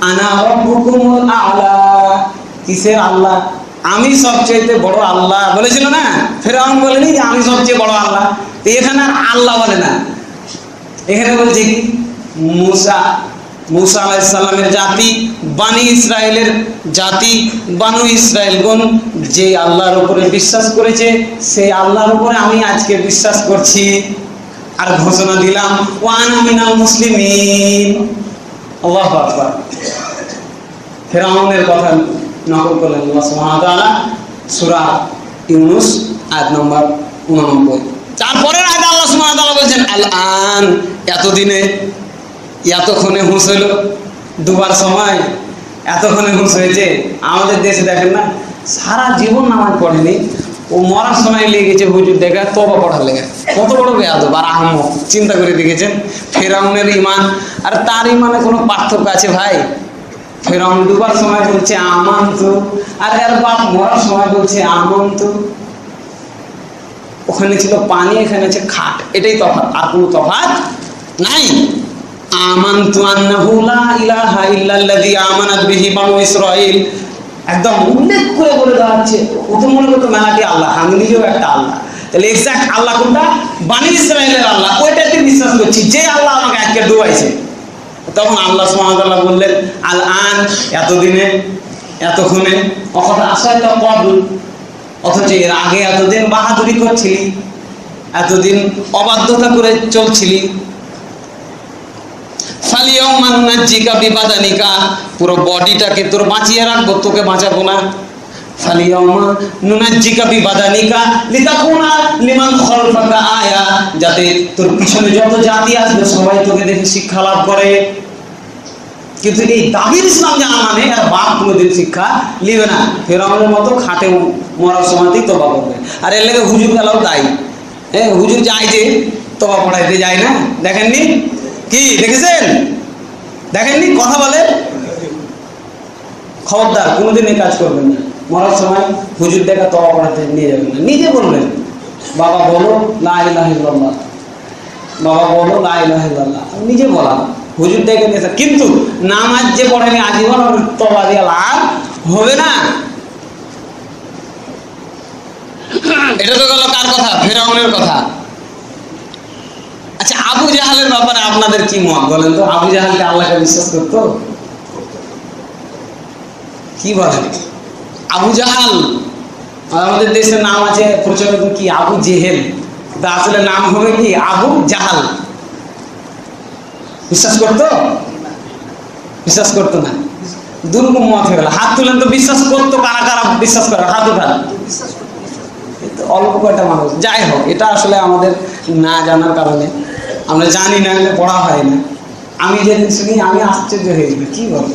Speaker 2: আনা রাব্বুকুমুল আ'লা। কিসের আল্লাহ? আমি সবচেয়ে বড় আল্লাহ বলেছিল না? ফেরাউন বলেনি যে আমি সবচেয়ে বড় আল্লাহ। তো এখানে আর আল্লাহ বলে না, এখানে বলছে কি মুসা আলাইহিস সালামের জাতি, বনি ইসরাইলের জাতি, বানু ইসরাইলগণ যে আল্লাহর উপরে বিশ্বাস করেছে সেই আল্লাহর উপরে আমি আজকে বিশ্বাস করছি। আর ঘোষণা দিলাম ওয়া আনা মিনাল মুসলিমিন। আল্লাহু আকবার। ফেরাউনের কথা নকল করলেন আল্লাহ সুবহানাহু ওয়া তাআলা সূরা ইউনূস আয়াত নম্বর 89। তারপরের আয়াতে আল্লাহ সুবহানাহু ওয়া তাআলা বলেন আল আন, এতদিনে এতক্ষণে হুঁশ হইল, ডুবার সময় এতক্ষণে হুঁশ হয়েছে। আমাদের দেশে দেখেন না, সারা জীবন নামাজ পড়েনি, ও মরার সময় লেগে গেছে হুজুর দেখা তওবা পড়ার লেগে। কত বড় বেয়াদব আর আহমক, চিন্তা করে দেখেছেন? ফেরাউনের ইমান আর তার ইমানে কোনো পার্থক্য আছে ভাই? ফেরাউন ডুবার সময় বলছে আমান্তু, আর এর বাপ মরার সময় বলছে আমান্তু। ওখানে ছিল পানি, এখানে আছে খাট, এটাই তফাৎ, আর কোনো তফাৎ নাই। আমান্তু আন্নাহু লা ইলাহা ইল্লাল্লাযী আমানাত বিহি বানু ইসরাঈল, একদম উল্লেখ করে বলে দেওয়া হচ্ছে। ও তো মনে করতো মেলাটি আল্লাহ, আমি নিজেও একটা আল্লাহ। তাহলে এক্সাক্ট আল্লাহ কোনটা? বানি ইসরাঈলের আল্লাহ, ওইটাতে বিশ্বাস করছি, যে আল্লাহ আমাকে আজকে ডুবাইছে। তখন আল্লাহ সুবহানাহু ওয়া তাআলা বললেন আল আন, এতদিনে, এতক্ষণে, অকথা আশায় তো কবল, অথচ এর আগে এতদিন বাহাদুরি করছিলি, এতদিন অবাধ্যতা করে চলছিলি। ফালিয়াউমা নুনাজ্জিকা বিবাদানিকা, পুরো বডিটাকে তোর বাঁচিয়ে রাখবো, তোকে বাঁচাবো না। ফালিয়াউমা নুনাজ্জিকা বিবাদানিকা লিতাকুনা লিমান খালফাকা আয়া, যাতে তোর পিছনে যত জাতি আসবে সবাই তোকে দেখে শিক্ষা লাভ করে। কিন্তু এই দাবির ইসলাম জানা মানে আর বাপ কোনোদিন শিক্ষা নিবে না। ফেরাউনের মতো খাটে মরার সময়তেই তওবা করবে। আর এর লেগে হুজুর গেলাও তাই, হ্যাঁ হুজুর যায় যে তওবা পড়াইতে যায় না, দেখেননি কি? দেখেছেন? দেখেননি? কথা বলে। খবরদার কোনোদিন এই কাজ করবেন না। মরার সময় হুজুর দেখা তওবা পড়াতে নিয়ে যাবেন না। নিজে বলবেন বাবা বলো লা ইলাহা ইল্লাল্লাহ, বাবা বলো লা ইলাহা ইল্লাল্লাহ, নিজে বলা, হুজুর দেখে নিয়েছে। কিন্তু নামাজ যে পড়েনি আজীবন তওবা দিয়ে লাভ হবে না। এটা তো গেল কার কথা? ফেরাউনের কথা। আচ্ছা, আবু জাহালের ব্যাপারে আপনাদের কি মত বলেন তো? আবু জাহালকে আল্লাহকে বিশ্বাস করতো? কি বলেন? আবু জাহাল, আমাদের দেশের নাম আছে প্রচলিত কি আবু জেহেল, তা আসলে নাম হবে কি আবু জাহাল। বিশ্বাস করতো? বিশ্বাস করতো না। দুরকম মত হয়ে গেল। হাত তুলেন তো, বিশ্বাস করতো কারা কারা বিশ্বাস করে? হাত উঠান। অল্প কয়টা মানুষ। যাই হোক, এটা আসলে আমাদের না জানার কারণে, আমরা জানি না, পড়া হয় না। আমি যেদিন শুনি আমি আশ্চর্য হয়ে যাই, কি বল?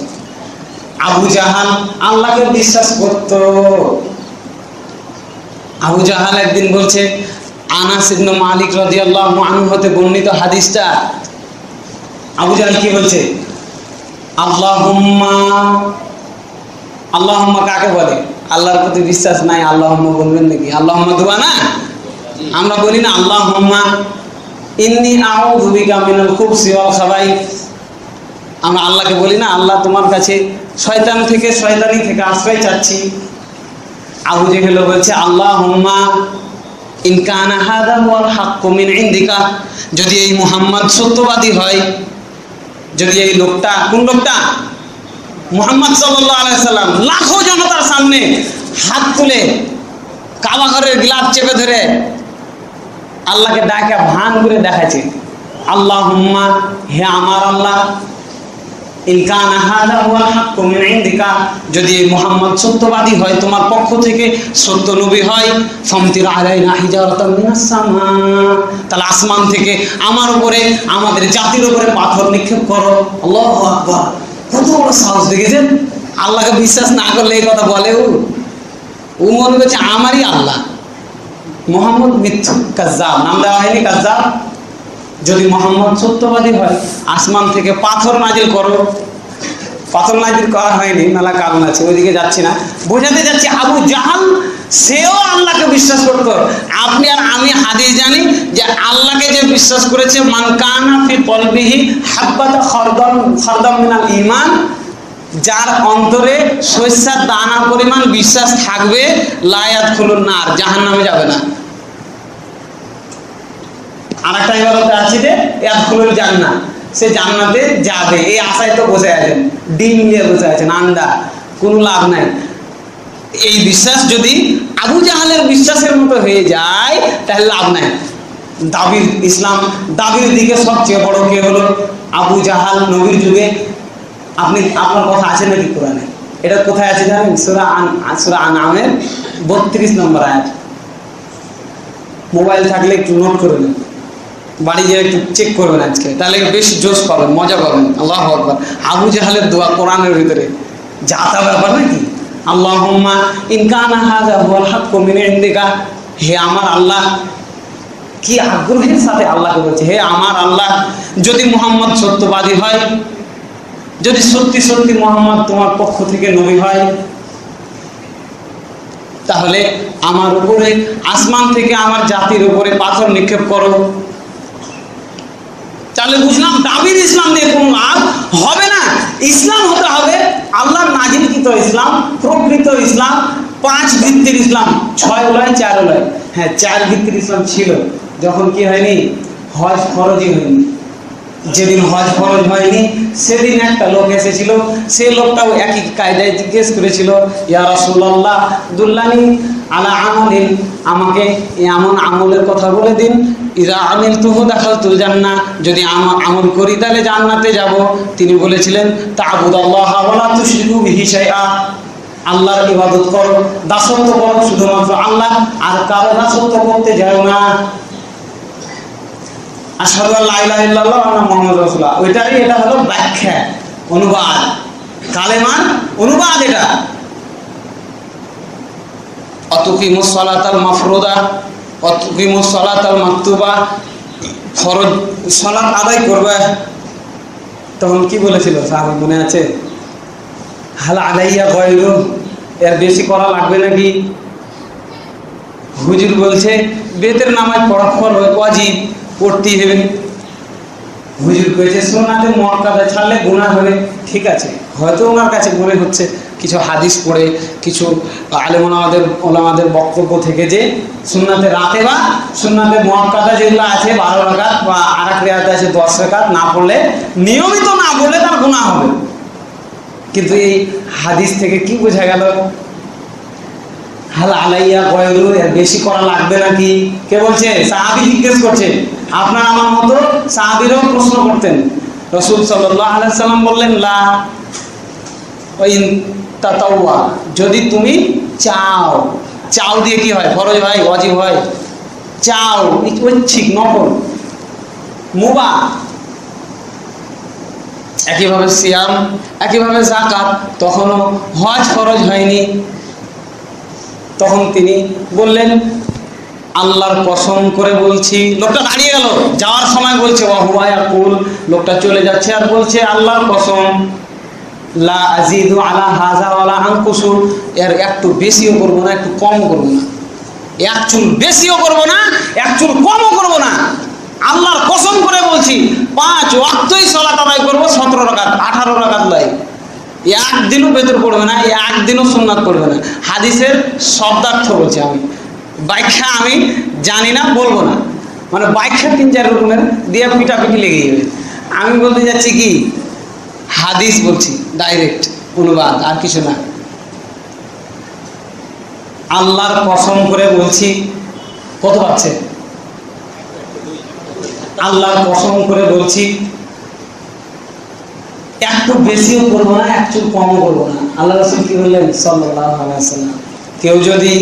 Speaker 2: আবু জাহাল আল্লাহকে বিশ্বাস করতো। আবু জাহাল একদিন বলছে, আনাস ইবনে মালিক রাদিয়াল্লাহু আনহু হতে বর্ণিত হাদিসটা, আবু জাহাল কি বলছে? আল্লাহুম্মা, আল্লাহুম্মা কাকে বলে? আল্লাহর প্রতি বিশ্বাস নাই, আল্লাহুম্মা বলবেন নাকি? আল্লাহুম্মা দুয়া না, আমরা বলি না আল্লাহুম্মা ইন্নী আউযু বিকা মিনাল খুবসি ওয়াল খাবাইথ, আমরা আল্লাহকে বলি না আল্লাহ তোমার কাছে শয়তান থেকে, শয়তানি থেকে আশ্রয় চাচ্ছি। আবু জাহেল বলছে আল্লাহুম্মা ইন কানা হাযা ওয়াল হাক্কু মিন ইনদিকা, যদি এই মুহাম্মদ সত্যবাদী হয়, যদি এই লোকটা, কোন লোকটা? মুহাম্মদ সাল্লাল্লাহু আলাইহি সাল্লাম লাখো জনতার সামনে হাত তুলে কাবা ঘরের গ্লাস চেপে ধরে আল্লাহকে ডাকা ভান করে দেখাচ্ছে, আল্লাহুম্মা, হে আমার আল্লাহ, ইন কানা হাযা ওয়াল হাক্কু মিন ইনদিকা, যদি এই মুহাম্মদ সত্যবাদী হয়, তোমার পক্ষ থেকে সত্য নবী হয়, ফামতির আলাইনা হিজারাতাম মিনাস সামা, তাহলে আসমান থেকে আমার উপরে, আমাদের জাতির উপরে পাথর নিক্ষেপ করো। আল্লাহু আকবার, কত বড় সাহস দেখেছেন? আল্লাহকে বিশ্বাস না করলে এই কথা বলে ও মনে করছে আমারই আল্লাহ। মুহাম্মদ মিথ্যু, কাজ্জাব, নাম দেওয়া হয়নি কাজ্জাব। যদি মুহাম্মদ সত্যবাদী হয়, আসমান থেকে পাথর নাজিল করো। পাথর নাজিল করা হয়নি, মেলা কারণ আছে, ওইদিকে যাচ্ছি না। বোঝাতে যাচ্ছি আবু জাহাল সেও আল্লাহকে বিশ্বাস করতো। আপনি আর আমি হাদিস জানি যে আল্লাহকে যে বিশ্বাস করেছে, মান কানা ফি কলবিহি হাব্বাতা খারদাম মিনাল ঈমান, যার অন্তরে সরিষার দানা পরিমাণ বিশ্বাস থাকবে, লা ইয়াদখুলুন নার, জাহান্নামে যাবে না। আর একটা ইবারতে আছে যে ইয়াদখুলুল জান্নাহ, সে জান্নাতে যাবে, এই আশায় তো বসে আছেন, ডিম নিয়ে বসে আছেন, আন্দা, কোনো লাভ নাই। এই বিশ্বাস যদি আবু জাহালের বিশ্বাসের মতো হয়ে যায় তাহলে লাভ নাই। দাবির ইসলাম, দাবির দিকে সবচেয়ে বড় কে হলো? আবু জাহাল। নবীর যুগে আপনার কথা আছে নাকি কোরআনে? এটা কোথায় আছে জানেন? সূরা আনআমের 32 নম্বর আয়াত। মোবাইল থাকলে একটু নোট করে নেন, বাড়ি গিয়ে একটু চেক করবেন আজকে, তাহলে বেশ জোশ পাবেন, মজা পাবেন। আল্লাহু আকবার। আবু জাহালের দোয়া কোরআনের ভিতরে, যা তা ব্যাপার নাকি? আল্লাহুম্মা ইন কানা হাযা হুয়াল হাক্কু মিন ইনদিকা, হে আমার আল্লাহ, কি আগ্রহের সাথে আল্লাহকে বলছে, হে আমার আল্লাহ, যদি মুহাম্মদ সত্যবাদী হয়, যদি সত্যি সত্যি মুহাম্মদ তোমার পক্ষ থেকে নবী হয়, তাহলে আমার উপরে আসমান থেকে আমার জাতির উপরে পাথর নিক্ষেপ করো। তাহলে বুঝলাম দাবির ইসলাম দিয়ে কোনো লাভ হবে না। ইসলাম হতে হবে আল্লাহর নাজিলকৃত ইসলাম, প্রকৃত ইসলাম, 5 ভিত্তির ইসলাম, 6 লয় 4 লয়। হ্যাঁ, 4 ভিত্তির ইসলাম ছিল যখন কি হয়নি, হজ ফরজই হয়নি। যেদিন হজ ফরজ হয়নি সেদিন একটা লোক এসেছিল, সে লোকটাও একই কায়দায় জিজ্ঞেস করেছিল, ইয়া রাসূলুল্লাহ দুল্লানি আলা আমালিন, আমাকে এমন আমলের কথা বলে দিন, ইযা আমিলতুহু দাখালতুল জান্নাহ, যদি আমল করি তাহলে জান্নাতে যাব। তিনি বলেছিলেন তা'বুদাল্লাহা ওয়া লা তুশরিকু বিহি শাইআ, আল্লাহর ইবাদত করো, দাসত্ব করো শুধুমাত্র আল্লাহ, আর কারো দাসত্ব করতে যাও না। আশহাদু আল্লা ইলাহা ইল্লাল্লাহ ওয়া আন্না মুহাম্মাদুর রাসূলুল্লাহ, ওইটারই এটা হলো ব্যাখ্যা, অনুবাদ, কালেমার অনুবাদ এটা। অতুকিমুস সালাতাল মাফরুদা অতুকিমুস সালাতাল মাকতুবা, ফরজ সালাত আদায় করবে। তখন কি বলেছিল সাহাবী, মনে আছে? হাল আলাইয়া গায়রু, এর বেশি করা লাগবে নাকি? হুজুর বলছে বেতের নামাজ পড়া ফরজ, ওয়াজিব, পড়তেই হবে। হুজুর কয়েছে সুন্নাতে মুআক্কাদা ছাড়লে গুনাহ হবে। ঠিক আছে, হয়তো ওনার কাছে মনে হচ্ছে কিছু হাদিস পড়ে, কিছু আলেম ওলামাদের বক্তব্য থেকে যে সুন্নাতে রাতেবা, সুন্নাতে মুআক্কাদা যেগুলো আছে 12 রাকাত বা আরেক রিওয়ায়াতে আছে 10 রাকাত, না পড়লে, নিয়মিত না পড়লে তার গুনাহ হবে। কিন্তু এই হাদিস থেকে কি বোঝা গেল? হাল আলাইয়া গায়রু, এর বেশি করা লাগবে নাকি? কে বলছে? সাহাবী জিজ্ঞেস করছে। আপনার আমার মতো সাহাবীরাও প্রশ্ন করতেন। রাসূল সাল্লাল্লাহু আলাইহি সাল্লাম বললেন লা ওয়াইন তাতাওয়া, যদি তুমি চাও, চাও দিয়ে কি হয়? ফরজ হয়, ওয়াজিব হয়। চাও ঐচ্ছিক, নফল, মুবাহ। একইভাবে সিয়াম, একইভাবে যাকাত, তখনও হজ ফরজ হয়নি। তখন তিনি বললেন আল্লাহর কসম করে বলছি, লোকটা দাঁড়িয়ে গেল, যাওয়ার সময় বলছে ওয়া হুয়া ইয়াকুল, লোকটা চলে যাচ্ছে আর বলছে আল্লাহর কসম লা আযীদু আলা হাযা ওয়ালা আনকুসু, এর একটু বেশিও করব না, একটু কম করব না, এক চুল বেশিও করব না, এক চুল কমও করব না। আল্লাহর কসম করে বলছি 5 ওয়াক্তই সালাত আদায় করব, 17 রাকাত, 18 রাকাত নয়। একদিনও বেতর পড়বে না, একদিনও সুন্নাত পড়বে না। হাদিসের শব্দার্থ বলছি আমি, ব্যাখ্যা আমি জানি না, বলবো না। মানে ব্যাখ্যা 3-4 রকমের দিয়ে পিটাপিটি লেগে যাবে। আমি বলতে যাচ্ছি কি, হাদিস বলছি, ডাইরেক্ট অনুবাদ, আর কিছু না। আল্লাহর কসম করে বলছি, কত পাচ্ছে? আল্লাহর কসম করে বলছি একটু বেশিও করবো না, একটু কমও করবো না। আল্লাহ রাসূল কি বললেন সাল্লাল্লাহু আলাইহি ওয়াসাল্লাম, কেউ যদি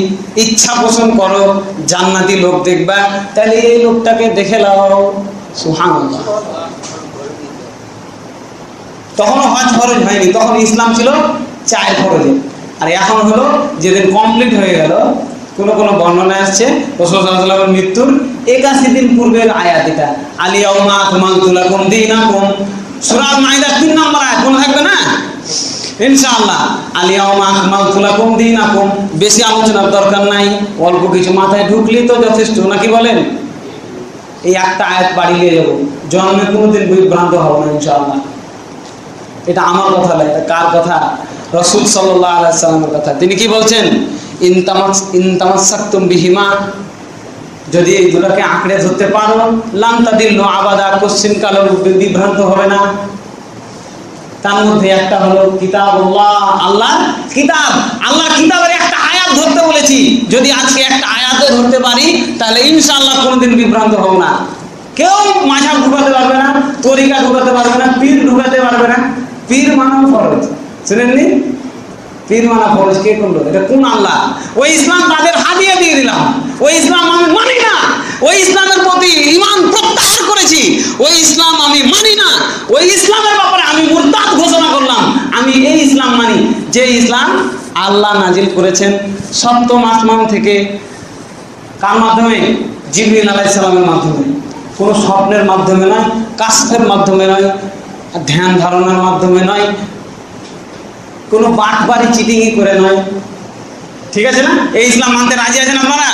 Speaker 2: ইচ্ছা পোষণ করো জান্নাতি লোক দেখবা, তাহলে এই লোকটাকে দেখে নাও। সুবহানাল্লাহ। তখনও হজ ফরজ হয়নি, তখন ইসলাম ছিল 4 ফরজে। আর এখন হলো যেদিন কমপ্লিট হয়ে গেল, কোন কোন বর্ণনা আসছে রাসূল সাল্লাল্লাহু আলাইহি ওয়াসাল্লামের মৃত্যুর 81 দিন পূর্বের আয়াত এটা, আল-ইয়াউমা আকমালতু লাকুম দীনাকুম, সূরা মাইদা 3 নম্বর আয়াত, মনে থাকবে না ইনশাআল্লাহ। আল-ইয়াউমা আকমালতু লাকুম দীনাকুম, বেশি আলোচনার দরকার নাই, অল্প কিছু মাথায় ঢুকলি তো যথেষ্ট, নাকি বলেন? এই একটা আয়াত বাড়ি নিয়ে যাবো, জন্মে কোনোদিন বিভ্রান্ত হব না ইনশাআল্লাহ। এটা আমার কথা না, এটা কার কথা? রাসূল সাল্লাল্লাহু আলাইহি ওয়াসাল্লামের কথা। তিনি কি বলছেন? ইন তামাসসাকতুম বিহিমা, যদি এই দুটাকে আঁকড়ে ধরতে পারো, লাম তাদিল্লু আবাদা, কোশ্চিন কালো বিভ্রান্ত হবে না। তার মধ্যে একটা হলো কিতাবুল্লাহ, আল্লাহর কিতাব। আল্লাহর কিতাবের একটা আয়াত ধরতে বলেছি, যদি আজকে একটা আয়াতে ধরতে পারি তাহলে ইনশাআল্লাহ কোনোদিন বিভ্রান্ত হব না। কেউ মাঝাব ঢুকাতে পারবে না, তরিকা ঢুকাতে পারবে না, পীর ঢুকাতে পারবে না। পীর মানাও ফরজ, শুনেননি? পীর মানা ফরজ কে করলো? এটা কোন আল্লাহ? ওই ইসলাম তাদের হাদিয়া দিয়ে দিলাম, ওই ইসলাম আমি মানি না। ওই ইসলামের প্রতি ঈমান প্রত্যাহার করেছি, ওই ইসলাম আমি মানি না, ওই ইসলামের ব্যাপারে আমি মুরতাদ ঘোষণা করলাম। আমি এই ইসলাম মানি যে ইসলাম আল্লাহ নাজিল করেছেন সপ্তম আসমান থেকে। কার মাধ্যমে? জিবরিল আলাইহিস সালামের মাধ্যমে। কোনো স্বপ্নের মাধ্যমে নয়, কাশফের মাধ্যমে নয়, ধ্যান ধারণার মাধ্যমে নয়, কোনো বাটবাড়ি চিটিংই করে নয়। ঠিক আছে না? এই ইসলাম মানতে রাজি আছেন আপনারা?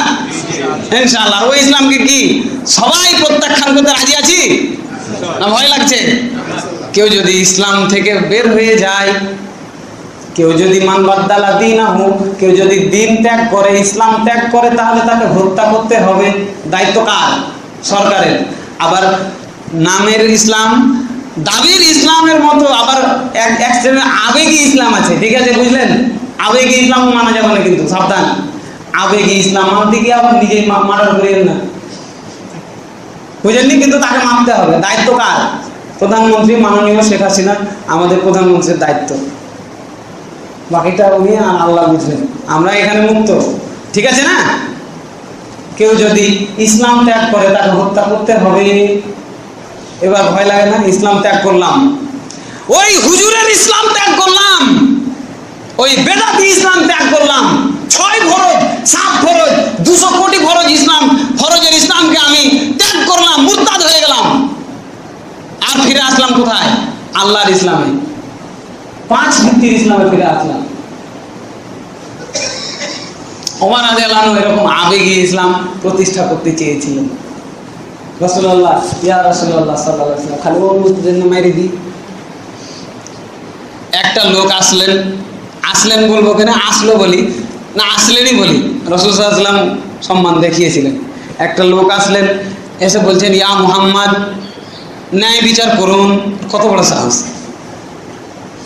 Speaker 2: ইনশাআল্লাহ। ওই ইসলামকে কি সবাই প্রত্যাখ্যান করতে রাজি আছি না ভয় লাগছে? কেউ যদি ইসলাম থেকে বের হয়ে যায়, কেউ যদি মান বাদ্দালা দীনাহু, কেউ যদি দিন ত্যাগ করে, ইসলাম ত্যাগ করে, তাহলে তাকে হত্যা করতে হবে। দায়িত্ব কার? সরকারের। আবার নামের ইসলাম, দাবির ইসলামের মতো আবার এক শ্রেণীর আবেগী ইসলাম আছে। ঠিক আছে, বুঝলেন? আবেগী ইসলাম মানা যাবে না, কিন্তু সাবধান। আবেগী ইসলাম মানতে গিয়ে আবার নিজেই মার্ডার করিয়েন না, বুঝলেননি? কিন্তু তাকে মানতে হবে। দায়িত্ব কার? প্রধানমন্ত্রী মাননীয় শেখ হাসিনা, আমাদের প্রধানমন্ত্রীর দায়িত্ব। বাকিটা উনি আর আল্লাহ বুঝলেন। আমরা এখানে মুক্ত। ঠিক আছে না? কেউ যদি ইসলাম ত্যাগ করে তাকে হত্যা করতে হবে। এবার ভয় লাগে না? ইসলাম ত্যাগ করলাম, ওই হুজুরের ইসলাম ত্যাগ করলাম, ওই বেদাতি ইসলাম ত্যাগ করলাম, 6 ফরজ 7 ফরজ 200 কোটি ফরজ ইসলাম, ফরজের ইসলামকে আমি ত্যাগ করলাম, মুরতাদ হয়ে গেলাম। আর ফিরে আসলাম কোথায়? আল্লাহর ইসলামে, 5 ভিত্তির ইসলামে ফিরে আসলাম। ওমর রাদিয়াল্লাহু আনহু এরকম আবেগী ইসলাম প্রতিষ্ঠা করতে চেয়েছিলেন। রাসূলুল্লাহ, ইয়া রাসূলুল্লাহ সাল্লাল্লাহু আলাইহি ওয়াসাল্লাম, খালি ওর জন্য মাইরে দিই। একটা লোক আসলেন বলবো কেন, আসলো বলি না, আসলেনই বলি। রাসূল সাল্লাল্লাহু আলাইহি ওয়াসাল্লাম সম্মান দেখিয়েছিলেন। একটা লোক আসলেন, এসে বলছেন, ইয়া মুহাম্মদ, ন্যায় বিচার করুন। কত বড় সাহস!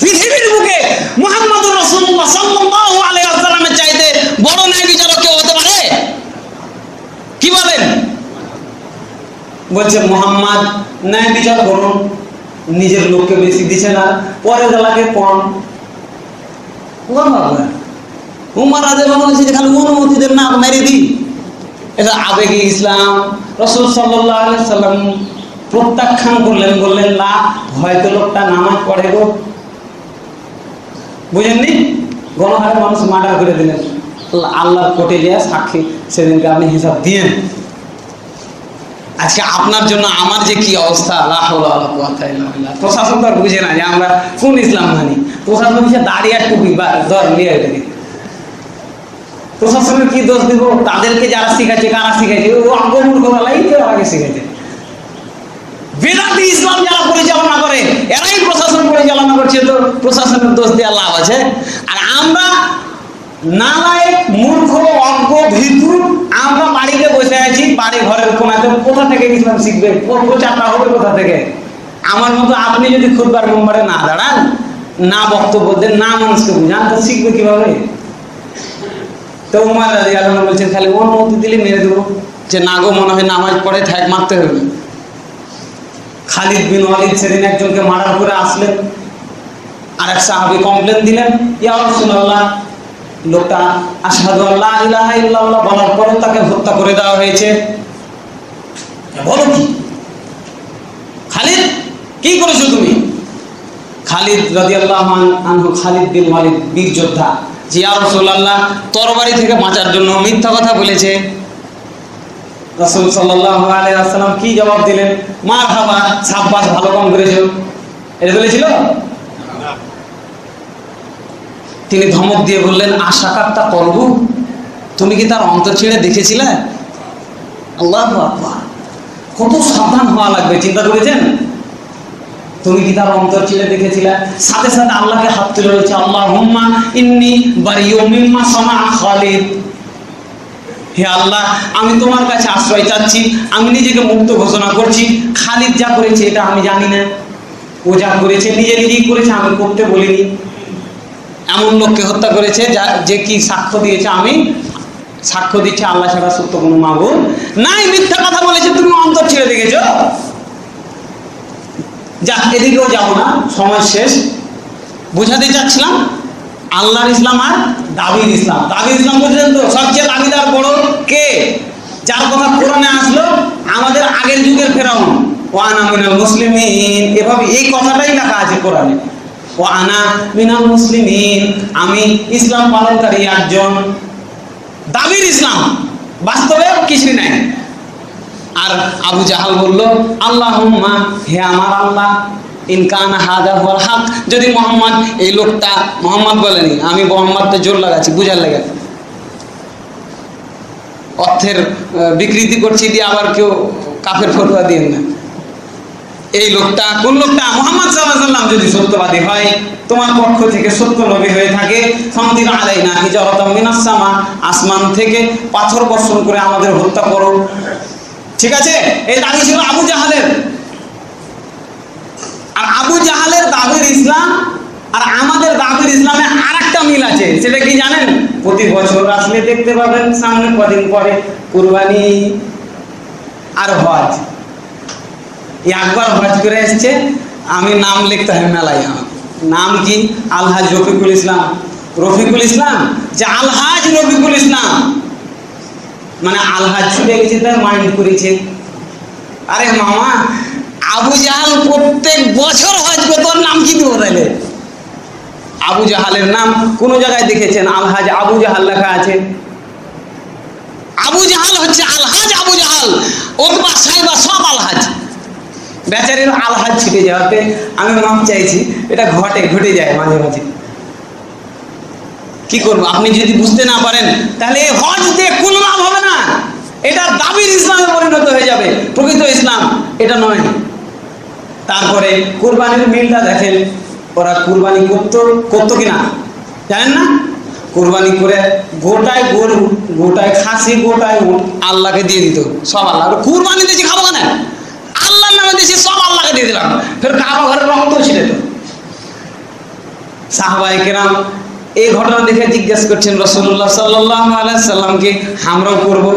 Speaker 2: পৃথিবীর বুকে মুহাম্মদুর রাসূলুল্লাহ সাল্লাল্লাহু আলাইহি ওয়াসাল্লামের চাইতে বড় ন্যায় বিচারক কেউ হতে পারে? কি বলেন? বলছে, মুহাম্মদ ন্যায় বিচার করুন। নিজের লোককে বেশি দিছে না, পরের বেলাকে কম। উমর রাদিয়াল্লাহু আনহু বলছে, খালি অনুমতি দেন না, মেরে দিই। এটা আবেগী ইসলাম। রাসূল সাল্লাল্লাহু আলাইহি ওয়াসাল্লাম প্রত্যাখ্যান করলেন, বললেন, না, হয়তো লোকটা নামাজ পড়ে গো। বুঝেননি? গণহারে মানুষ মার্ডার করে দিলেন। আল্লাহর কোর্টে গিয়ে সাক্ষী, সেদিনকে আপনি হিসাব দিয়েন। আজকে আপনার জন্য আমার যে কি অবস্থা, লা হাওলা ওয়ালা কুওয়াতা ইল্লা বিল্লাহ। প্রশাসন তো আর বুঝে না যে আমরা কোন ইসলাম মানি। প্রশাসন হিসেবে দাঁড়িয়ে আর টুপি বা ধর নিয়ে এটাকে। প্রশাসনের কি দোষ দিব? তাদেরকে যারা শিখাচ্ছে, কারা শিখাচ্ছে? ও অজ্ঞমূর্খ বেলাই আগে শিখাচ্ছে। বেদাতি ইসলাম যারা পরিচালনা করে, এরাই প্রশাসন পরিচালনা করছে, তো প্রশাসনের দোষ দেওয়ার লাভ আছে? আর আমরা নালায়েক, মূর্খ, অজ্ঞ, ভীতু, আমরা বাড়িতে বসে আছি, বাড়ি ঘরের কোনাতে। কোথা থেকে ইসলাম শিখবে? প্রচারটা হবে কোথা থেকে? আমার মতো আপনি যদি খুতবার মেম্বারে না দাঁড়ান, না বক্তব্য দেন, না মানুষকে বুঝান, তো শিখবে কিভাবে? তো উমর রাদিয়াল্লাহু আনহু বলছেন, খালি অনুমতি দিলে মেরে দেবো। যে না গো, মনে হয় নামাজ পড়ে ঠ্যাক মারতে হবে। খালিদ বিন ওয়ালিদ সেদিন একজনকে মারার করে আসলেন, আর এক সাহাবী কমপ্লেন দিলেন, ইয়া রাসূলুল্লাহ, লোকটা আশহাদু আল্লা ইলাহা ইল্লাল্লাহ বলার পরে তাকে হত্যা করে দেওয়া হয়েছে। বলো কি খালিদ, কি করেছো তুমি? খালিদ রাদিয়াল্লাহু আনহু, খালিদ বিন ওয়ালিদ বীর যোদ্ধা, জি ইয়া রাসূলুল্লাহ, তরবারি থেকে বাঁচার জন্য মিথ্যা কথা বলেছে। রাসূল সাল্লাল্লাহু আলাইহি ওয়াসাল্লাম কি জবাব দিলেন? মারহাবা, সাব্বাস, ভালো কাম করেছো। এটা বলেছিল? তিনি ধমক দিয়ে বললেন, আশাকাতটা করবো, তুমি কি তার অন্তর ছেড়ে দেখেছিলে? আল্লাহু আকবার! কত সাবধান হওয়া লাগবে, চিন্তা করেছেন? তুমি কি তার অন্তর ছেড়ে দেখেছিলে? সাথে সাথে আল্লাহকে হাত তুলে রয়েছে, আল্লাহুম্মা ইন্নী বারিয়্যুম মিম্মা সানা খালিদ। হে আল্লাহ, আমি তোমার কাছে আশ্রয় চাচ্ছি, আমি নিজেকে মুক্ত ঘোষণা করছি। খালিদ যা করেছে এটা আমি জানি না, ও যা করেছে নিজেই করেছে, আমি করতে বলিনি। এমন লোককে হত্যা করেছে যে কি সাক্ষ্য দিয়েছে, আমি সাক্ষ্য দিচ্ছি আল্লাহ ছাড়া সত্য কোনো মাবুদ নাই। মিথ্যা কথা বলেছে, তুমি অন্তর ছেড়ে দেখেছো। যাক, এদিকেও যাবো না, সময় শেষ। বুঝাতে চাচ্ছিলাম আল্লাহর ইসলাম আর দাবির ইসলাম। দাবির ইসলাম বুঝলেন তো? সবচেয়ে দাবিদার বড় কে? যার কথা কোরআনে আসলো আমাদের আগের যুগের ফেরাউন, ওয়া আনা মিনাল মুসলিমিন, এভাবে এই কথাটাই লেখা আছে কোরআনে, ওয়া আনা মিনাল মুসলিমিন, আমি ইসলাম পালনকারী একজন। দাবির ইসলাম, বাস্তবে কিছুই নাই। আর আবু জাহাল বলল, আল্লাহুম্মা, হে আমার আল্লাহ, ইন কানা হাযা হুয়াল হক, যদি মোহাম্মদ, এই লোকটা মোহাম্মদ বলেনি, আমি মোহাম্মদটা জোর লাগাচ্ছি বুঝার লাগে, অর্থের বিকৃতি করছি দিয়ে আবার কেউ কাফের ফতোয়া দিন না। এই লোকটা, কোন লোকটা? মুহাম্মদ সাল্লাল্লাহু আলাইহি ওয়াসাল্লাম যদি সত্যবাদী হয়, তোমার পক্ষ থেকে সত্য নবী হয়ে থাকে, ফামতির আলাইনা হিজারাতাম মিনাস সামা, আসমান থেকে পাথর বর্ষণ করে আমাদের হত্যা করো। ঠিক আছে, এই দাবি ছিল আবু জাহালের। আর আবু জাহালের দাবির ইসলাম আর আমাদের দাবির ইসলামে আরেকটা মিল আছে, সেটা কি জানেন? প্রতি বছর আসলে দেখতে পাবেন সামনে কদিন পরে কুরবানি আর হজ। একবার হজ করে এসছে, আমি নাম লিখতে হবে মেলায়, আমার নাম কি? আলহাজ রফিকুল ইসলাম। রফিকুল ইসলাম, যে আলহাজ রফিকুল ইসলাম, মানে আলহাজ ছুটে গেছে, তার মাইন্ড করেছে। আরে মামা, আবু জাহাল প্রত্যেক বছর হজ করে, তোর নাম কি দেবো তাহলে? আবু জাহালের নাম কোন জায়গায় দেখেছেন আলহাজ আবু জাহাল লেখা আছে? আবু জাহাল হচ্ছে আলহাজ আবু জাহাল, ওতবা সাইবা সব আলহাজ। বেচারির আলহাজ ছুটে যাওয়াতে আমি মাপ চাইছি, এটা ঘটে যায় মাঝে মাঝে। কি করবো? আপনি যদি বুঝতে না পারেন তাহলে এই হজ দিয়ে কোন লাভ হবে না, এটা দাবির ইসলামে পরিণত হয়ে যাবে, প্রকৃত ইসলাম এটা নয়। তারপরে কুরবানির মিলটা দেখেন, ওরা কুরবানি করতো কিনা জানেন না? কুরবানি করে গোটায় গরু, গোটায় খাসি, গোটায় উট আল্লাহকে দিয়ে দিত, সব আল্লাহ। কুরবানি দিয়েছি, খাবো কেন? আল্লাহর নামে দিয়েছি, সব আল্লাহকে দিয়ে দিলাম। ফের কাবা ঘরের রক্ত ছিল তো। সাহাবায়ে কেরাম এই ঘটনা দেখে জিজ্ঞেস করছেন রাসূলুল্লাহ সাল্লাল্লাহু আলাইহি সাল্লামকে, আমরাও করবো?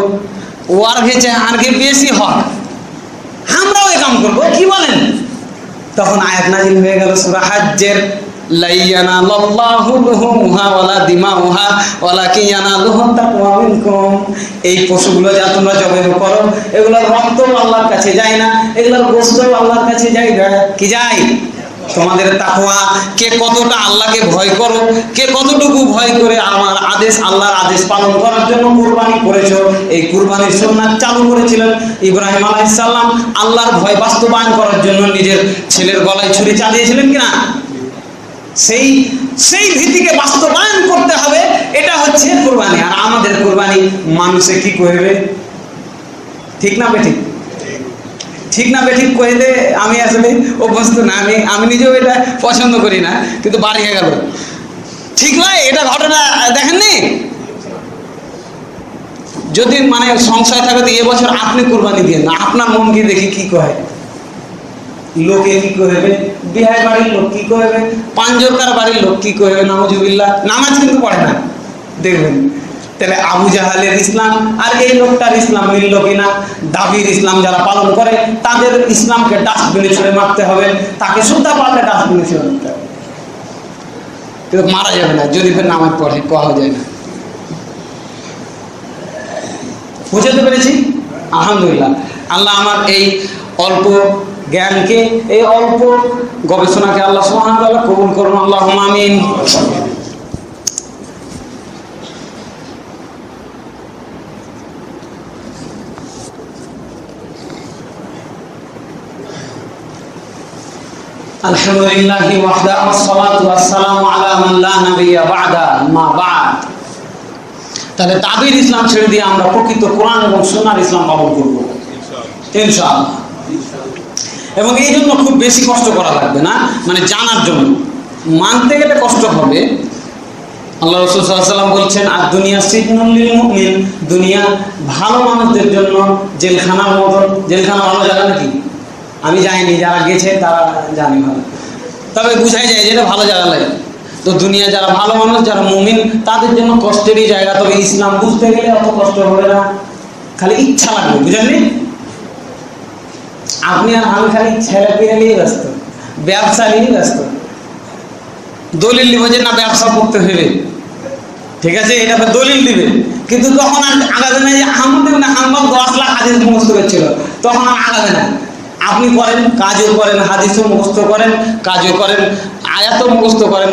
Speaker 2: ওয়ার ঘেছে আর ঘে বেশি হক, আমরাও এই কাম করবো, কি বলেন? তখন আয়াত নাযিল হয়ে গেল সূরা হজ্জের, লা ইয়ানালাল্লাহু লুহুমুহা ওয়ালা দিমাউহা ওয়ালাকিন ইয়ানালুহু তাকওয়া মিনকুম। এই পশুগুলো যা তোমরা জবাই করো, এগুলোর রক্ত আল্লাহর কাছে যায় না, এগুলোর গোশত আল্লাহর কাছে যায় না, কি যায়? তোমাদের তাকওয়া, কে কতটা আল্লাহকে ভয় করো, কে কতটুকু ভয় করে আমার আদেশ, আল্লাহর আদেশ পালন করার জন্য কুরবানি করেছো। এই কুরবানির সুন্নাত চালু করেছিলেন ইব্রাহিম আলাইহিস সালাম, আল্লাহর ভয় বাস্তবায়ন করার জন্য নিজের ছেলের গলায় ছুরি চালিয়েছিলেন কিনা? সেই ভীতিকে বাস্তবায়ন করতে হবে, এটা হচ্ছে কুরবানি। আর আমাদের কুরবানি মানুষে কি করবে? ঠিক না বেঠিক? ঠিক না বেঠিক কইলে আমি আসলে অভ্যস্ত না, আমি নিজেও এটা পছন্দ করি না, কিন্তু বাড়িয়ে গেল। ঠিক নয় এটা ঘটনা, দেখেননি? যদি মানে সংশয় থাকে তো এবছর আপনি কুরবানি দিয়ে না, আপনার মন কি দেখি কি কয়, লোকে কি করবে, বিহার বাড়ির লোক কি করবে, পাঞ্জরকার বাড়ির লোক কি করবে, নাউজুবিল্লাহ, নামাজ কিন্তু পড়ে না, দেখবেন। তাহলে আবু জাহালের ইসলাম আর এই লোকটার ইসলাম মিলল কিনা? দাবির ইসলাম যারা পালন করে তাদের ইসলামকে ডাস্টবিনে ছুঁড়ে মারতে হবে, তাকে সুদ্ধা পারলে ডাস্টবিনে ছুঁড়ে মারতে হবে, কিন্তু মারা যাবে না যদি ফের নামাজ পড়ে, কোয়া যায় না। বুঝতে পেরেছি? আলহামদুলিল্লাহ, আল্লাহ আমার এই অল্প জ্ঞানকে, এই অল্প গবেষণাকে আল্লাহ সুবহানাহু ওয়া তাআলা কবুল করুন, আল্লাহুম্মা আমিন। আলহামদুলিল্লাহি ওয়াহদা ওয়াসসালাতু ওয়াসসালামু আলা মান লা নাবিয়্যা বা'দা, মা বা'দ। তাহলে দাবির ইসলাম ছেড়ে দিয়ে আমরা প্রকৃত কোরআন এবং সুন্নাহর ইসলাম পালন করব ইনশাআল্লাহ। এবং এই জন্য খুব বেশি কষ্ট করা লাগবে না, মানে জানার জন্য। মানতে গেলে কষ্ট হবে। আল্লাহ রাসূল সাল্লাল্লাহু আলাইহি ওয়াসাল্লাম বলছেন, আর দুনিয়া সিজনুল লিল মুমিন, দুনিয়া ভালো মানুষদের জন্য জেলখানার মতো। জেলখানা ভালো জায়গা নাকি? আমি যাইনি, যারা গেছে তারা জানে ভালো, তবে বুঝাই যায় যেটা ভালো জায়গা লাগে। তো দুনিয়া যারা ভালো মানুষ, যারা মুমিন, তাদের জন্য কষ্টেরই জায়গা। তবে ইসলাম বুঝতে গেলে অত কষ্ট হবে না, খালি ইচ্ছা লাগবে, বুঝলেন? আপনি আর আমি খালি ছেলে পেয়ে নিয়ে ব্যস্ত, ব্যবসা নিয়ে ব্যস্ত, দলিল নিব যে না ব্যবসা করতে হবে, ঠিক আছে, এটা দলিল দিবে, কিন্তু তখন আর আগাবে না। যে আহমদ ইবনে হাম্বল 10 লাখ হাদিস মুখস্থ করেছিল, তখন আর আগাবে না। আপনি করেন, কাজও করেন, হাদিসও মুখস্থ করেন, কাজও করেন, আয়াতও মুখস্থ করেন।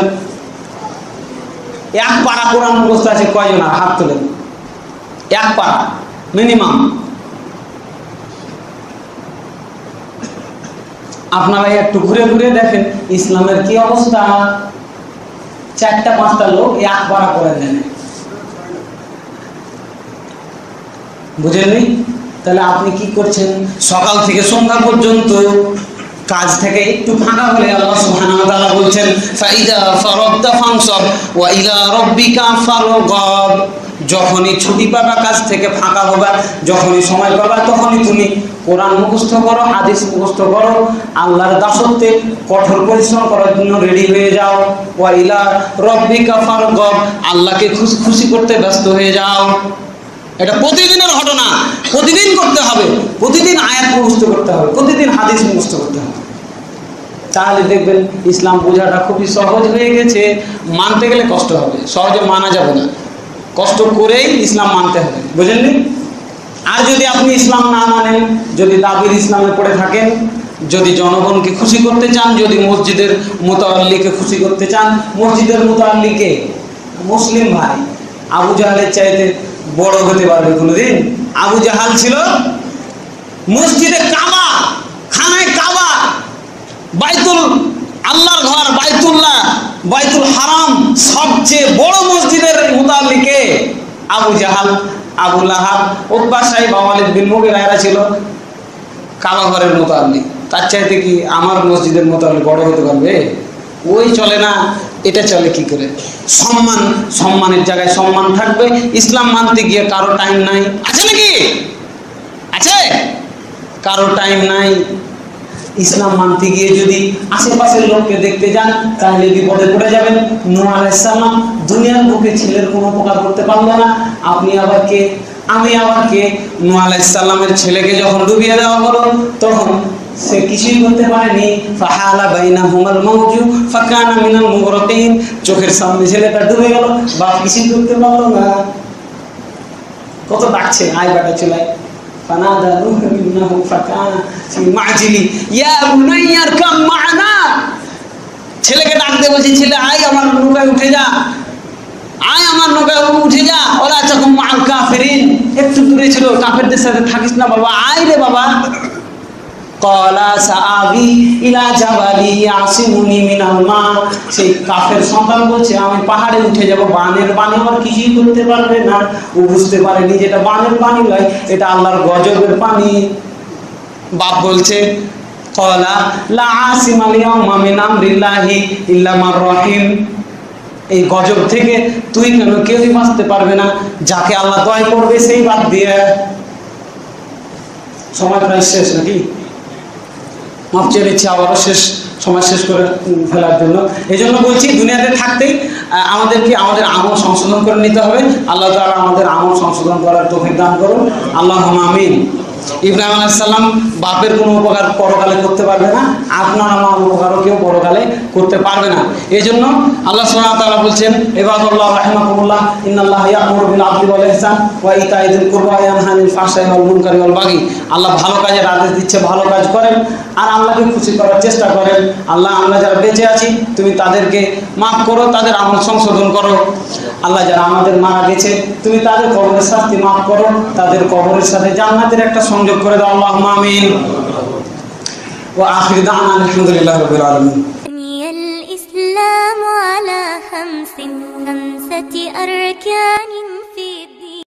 Speaker 2: এক পারা কোরআন মুখস্থ আছে কয়জন? হাত তোলেন। এক পারা মিনিমাম। আপনারা একটু ঘুরে ঘুরে দেখেন ইসলামের কি অবস্থা। 4টা 5টা লোক এক পারা করে দেন, বুঝেননি? তাহলে আপনি কি করছেন? সকাল থেকে সন্ধ্যা পর্যন্ত কাজ থেকে একটু ফাঁকা হলে আল্লাহ সুবহানাহু ওয়া তাআলা বলছেন ফাইদা ফারাগতা ফানসাব ওয়া ইলা রাব্বিকা ফারগাব। যখনই ছুটি পাবা, কাজ থেকে ফাঁকা হবা, যখনই সময় পাবা, তখনই তুমি কোরআন মুখস্থ করো, হাদিস মুখস্থ করো, আল্লাহর দাসত্বে কঠোর পরিশ্রম করার জন্য রেডি হয়ে যাও। ওয়া ইলা রাব্বিকা ফারগাব, আল্লাহকে খুশি করতে ব্যস্ত হয়ে যাও। এটা প্রতিদিনের ঘটনা, প্রতিদিন করতে হবে, প্রতিদিন আয়াত মুখস্থ করতে হবে, প্রতিদিন হাদিস মুখস্থ করতে হবে। তাহলে দেখবেন ইসলাম বোঝাটা খুবই সহজ হয়ে গেছে। মানতে গেলে কষ্ট হবে, সহজে মানা যাবে না, কষ্ট করেই ইসলাম মানতে হবে, বুঝলেন? আর যদি আপনি ইসলাম না মানেন, যদি দাবির ইসলামে পড়ে থাকেন, যদি জনগণকে খুশি করতে চান, যদি মসজিদের মুতাআল্লিকে খুশি করতে চান, মসজিদের মুতাআল্লিকে মুসলিম ভাই আবু জাহালের চাইতে বড় হতে পারবে কোনোদিন? আবু জাহাল ছিল মসজিদে কাবা, খানায় কাবা, বাইতুল আল্লাহর ঘর, বাইতুল্লাহ, বাইতুল হারাম, সবচেয়ে বড় মসজিদের মুতাআল্লিকে আবু জাহাল, আবু লাহাব, উতবা সাহেব, ওয়ালিদ বিন মুগীরা এরা ছিল কাবা ঘরের মুতাআল্লি। তার চাইতে কি আমার মসজিদের মুতাআল্লি বড় হতে পারবে? ওই চলে না, এটা চলে কি করে? সম্মান, সম্মানের জায়গায় সম্মান থাকবে। ইসলাম মানতে গিয়ে কারো টাইম নাই, আছে নাকি? আছে? কারো টাইম নাই। ইসলাম মানতে গিয়ে যদি আশেপাশের লোককে দেখতে যান, তাহলে বিপদে পড়ে যাবেন। নূহ আলাইহিস সালাম দুনিয়ার বুকে ছেলের কোনো উপকার করতে পারলো না, আপনি আবার কে, আমি আবার কে? নূহ আলাইহিস সালামের ছেলেকে যখন ডুবিয়ে দেওয়া হলো, তখন সে কিছুই করতে পারেনি। ফাহালা বাইনাহুমাল মাউজু ফাকানা মিনাল মুগরাকিন, চোখের সামনে ছেলেটা ডুবে গেল, বাপ কিছুই করতে পারলো না। কত ডাকছে, আয় বেটা চলে। ফানাদা নূহ ইবনাহু ফাকানা ফি মা'জিলি ইয়া বুনাইয়া আরকাম মা'না। ছেলেকে ডাক দিয়ে বলছে, ছেলে আয় আমার নৌকায় উঠে যা, আয় আমার নৌকায় উঠে যা। ওলা তাকুম মা'আল কাফিরিন, একটু দূরে ছিল, কাফেরদের সাথে থাকিস না বাবা, আয় রে বাবা। ক্বালা সাআবি ইলা জাবালি ইয়াসিমুনি মিনাল মা। সেই কাফের সন্তান বলছে, আমি পাহাড়ে উঠে যাব, বানের পানি আমার কিছুই করতে পারবে না। ও বুঝতে পারেনি যেটা বানের পানি নয়, এটা আল্লাহর গজবের পানি। বাপ বলছে, ক্বালা লা আসিমাল ইয়াউমা মিন আমরিল্লাহি ইল্লা মান রাহিম। এই গজব থেকে তুই কেন, কেউই বাঁচতে পারবে না, যাকে আল্লাহ দয়া করবে সেই বাদ দিয়ে। সময় প্রায় শেষ নাকি? মাপ চেয়ে নিচ্ছি আবারও সময় শেষ করে ফেলার জন্য। এই জন্য বলছি, দুনিয়াতে থাকতেই আমাদেরকে আমাদের আমল সংশোধন করে নিতে হবে। আল্লাহ তাআলা আমাদের আমল সংশোধন করার তৌফিক দান করুন, আল্লাহুম্মা আমিন। ইব্রাহিম আলাইহিস সালাম বাপের কোনো উপকার পরকালে করতে পারবে না, আপনার আমার উপকারও কেউ পরকালে করতে পারবে না। এই জন্য আল্লাহ সুবহানাহু ওয়া তাআলা বলছেন, ইবাদুল্লাহ রাহিমাকুমুল্লাহ ইন্নাল্লাহা ইয়া'মুরু বিল আদলি ওয়াল ইহসান ওয়া ইতা'i যিল কুরবা ওয়া ইয়ানহা আনিল ফাহশাই ওয়াল মুনকারি ওয়াল বাগি। আল্লাহ ভালো কাজের আদেশ দিচ্ছে, ভালো কাজ করেন আর আল্লাহকে খুশি করার চেষ্টা করেন। আল্লাহ, আমরা যারা বেঁচে আছি তুমি তাদেরকে মাফ করো, তাদের আমল সংশোধন করো। আল্লাহ, যারা আমাদের মারা গেছে তুমি তাদের কবরের শাস্তি মাফ করো, তাদের কবরের সাথে জান্নাতের একটা সংযোগ করে দাও, আল্লাহুম্মা আমিন। ওয়া আখির দাওয়ানা আলহামদুলিল্লাহি রাব্বিল আলামিন।
Speaker 3: الإسلام على خمسة أركان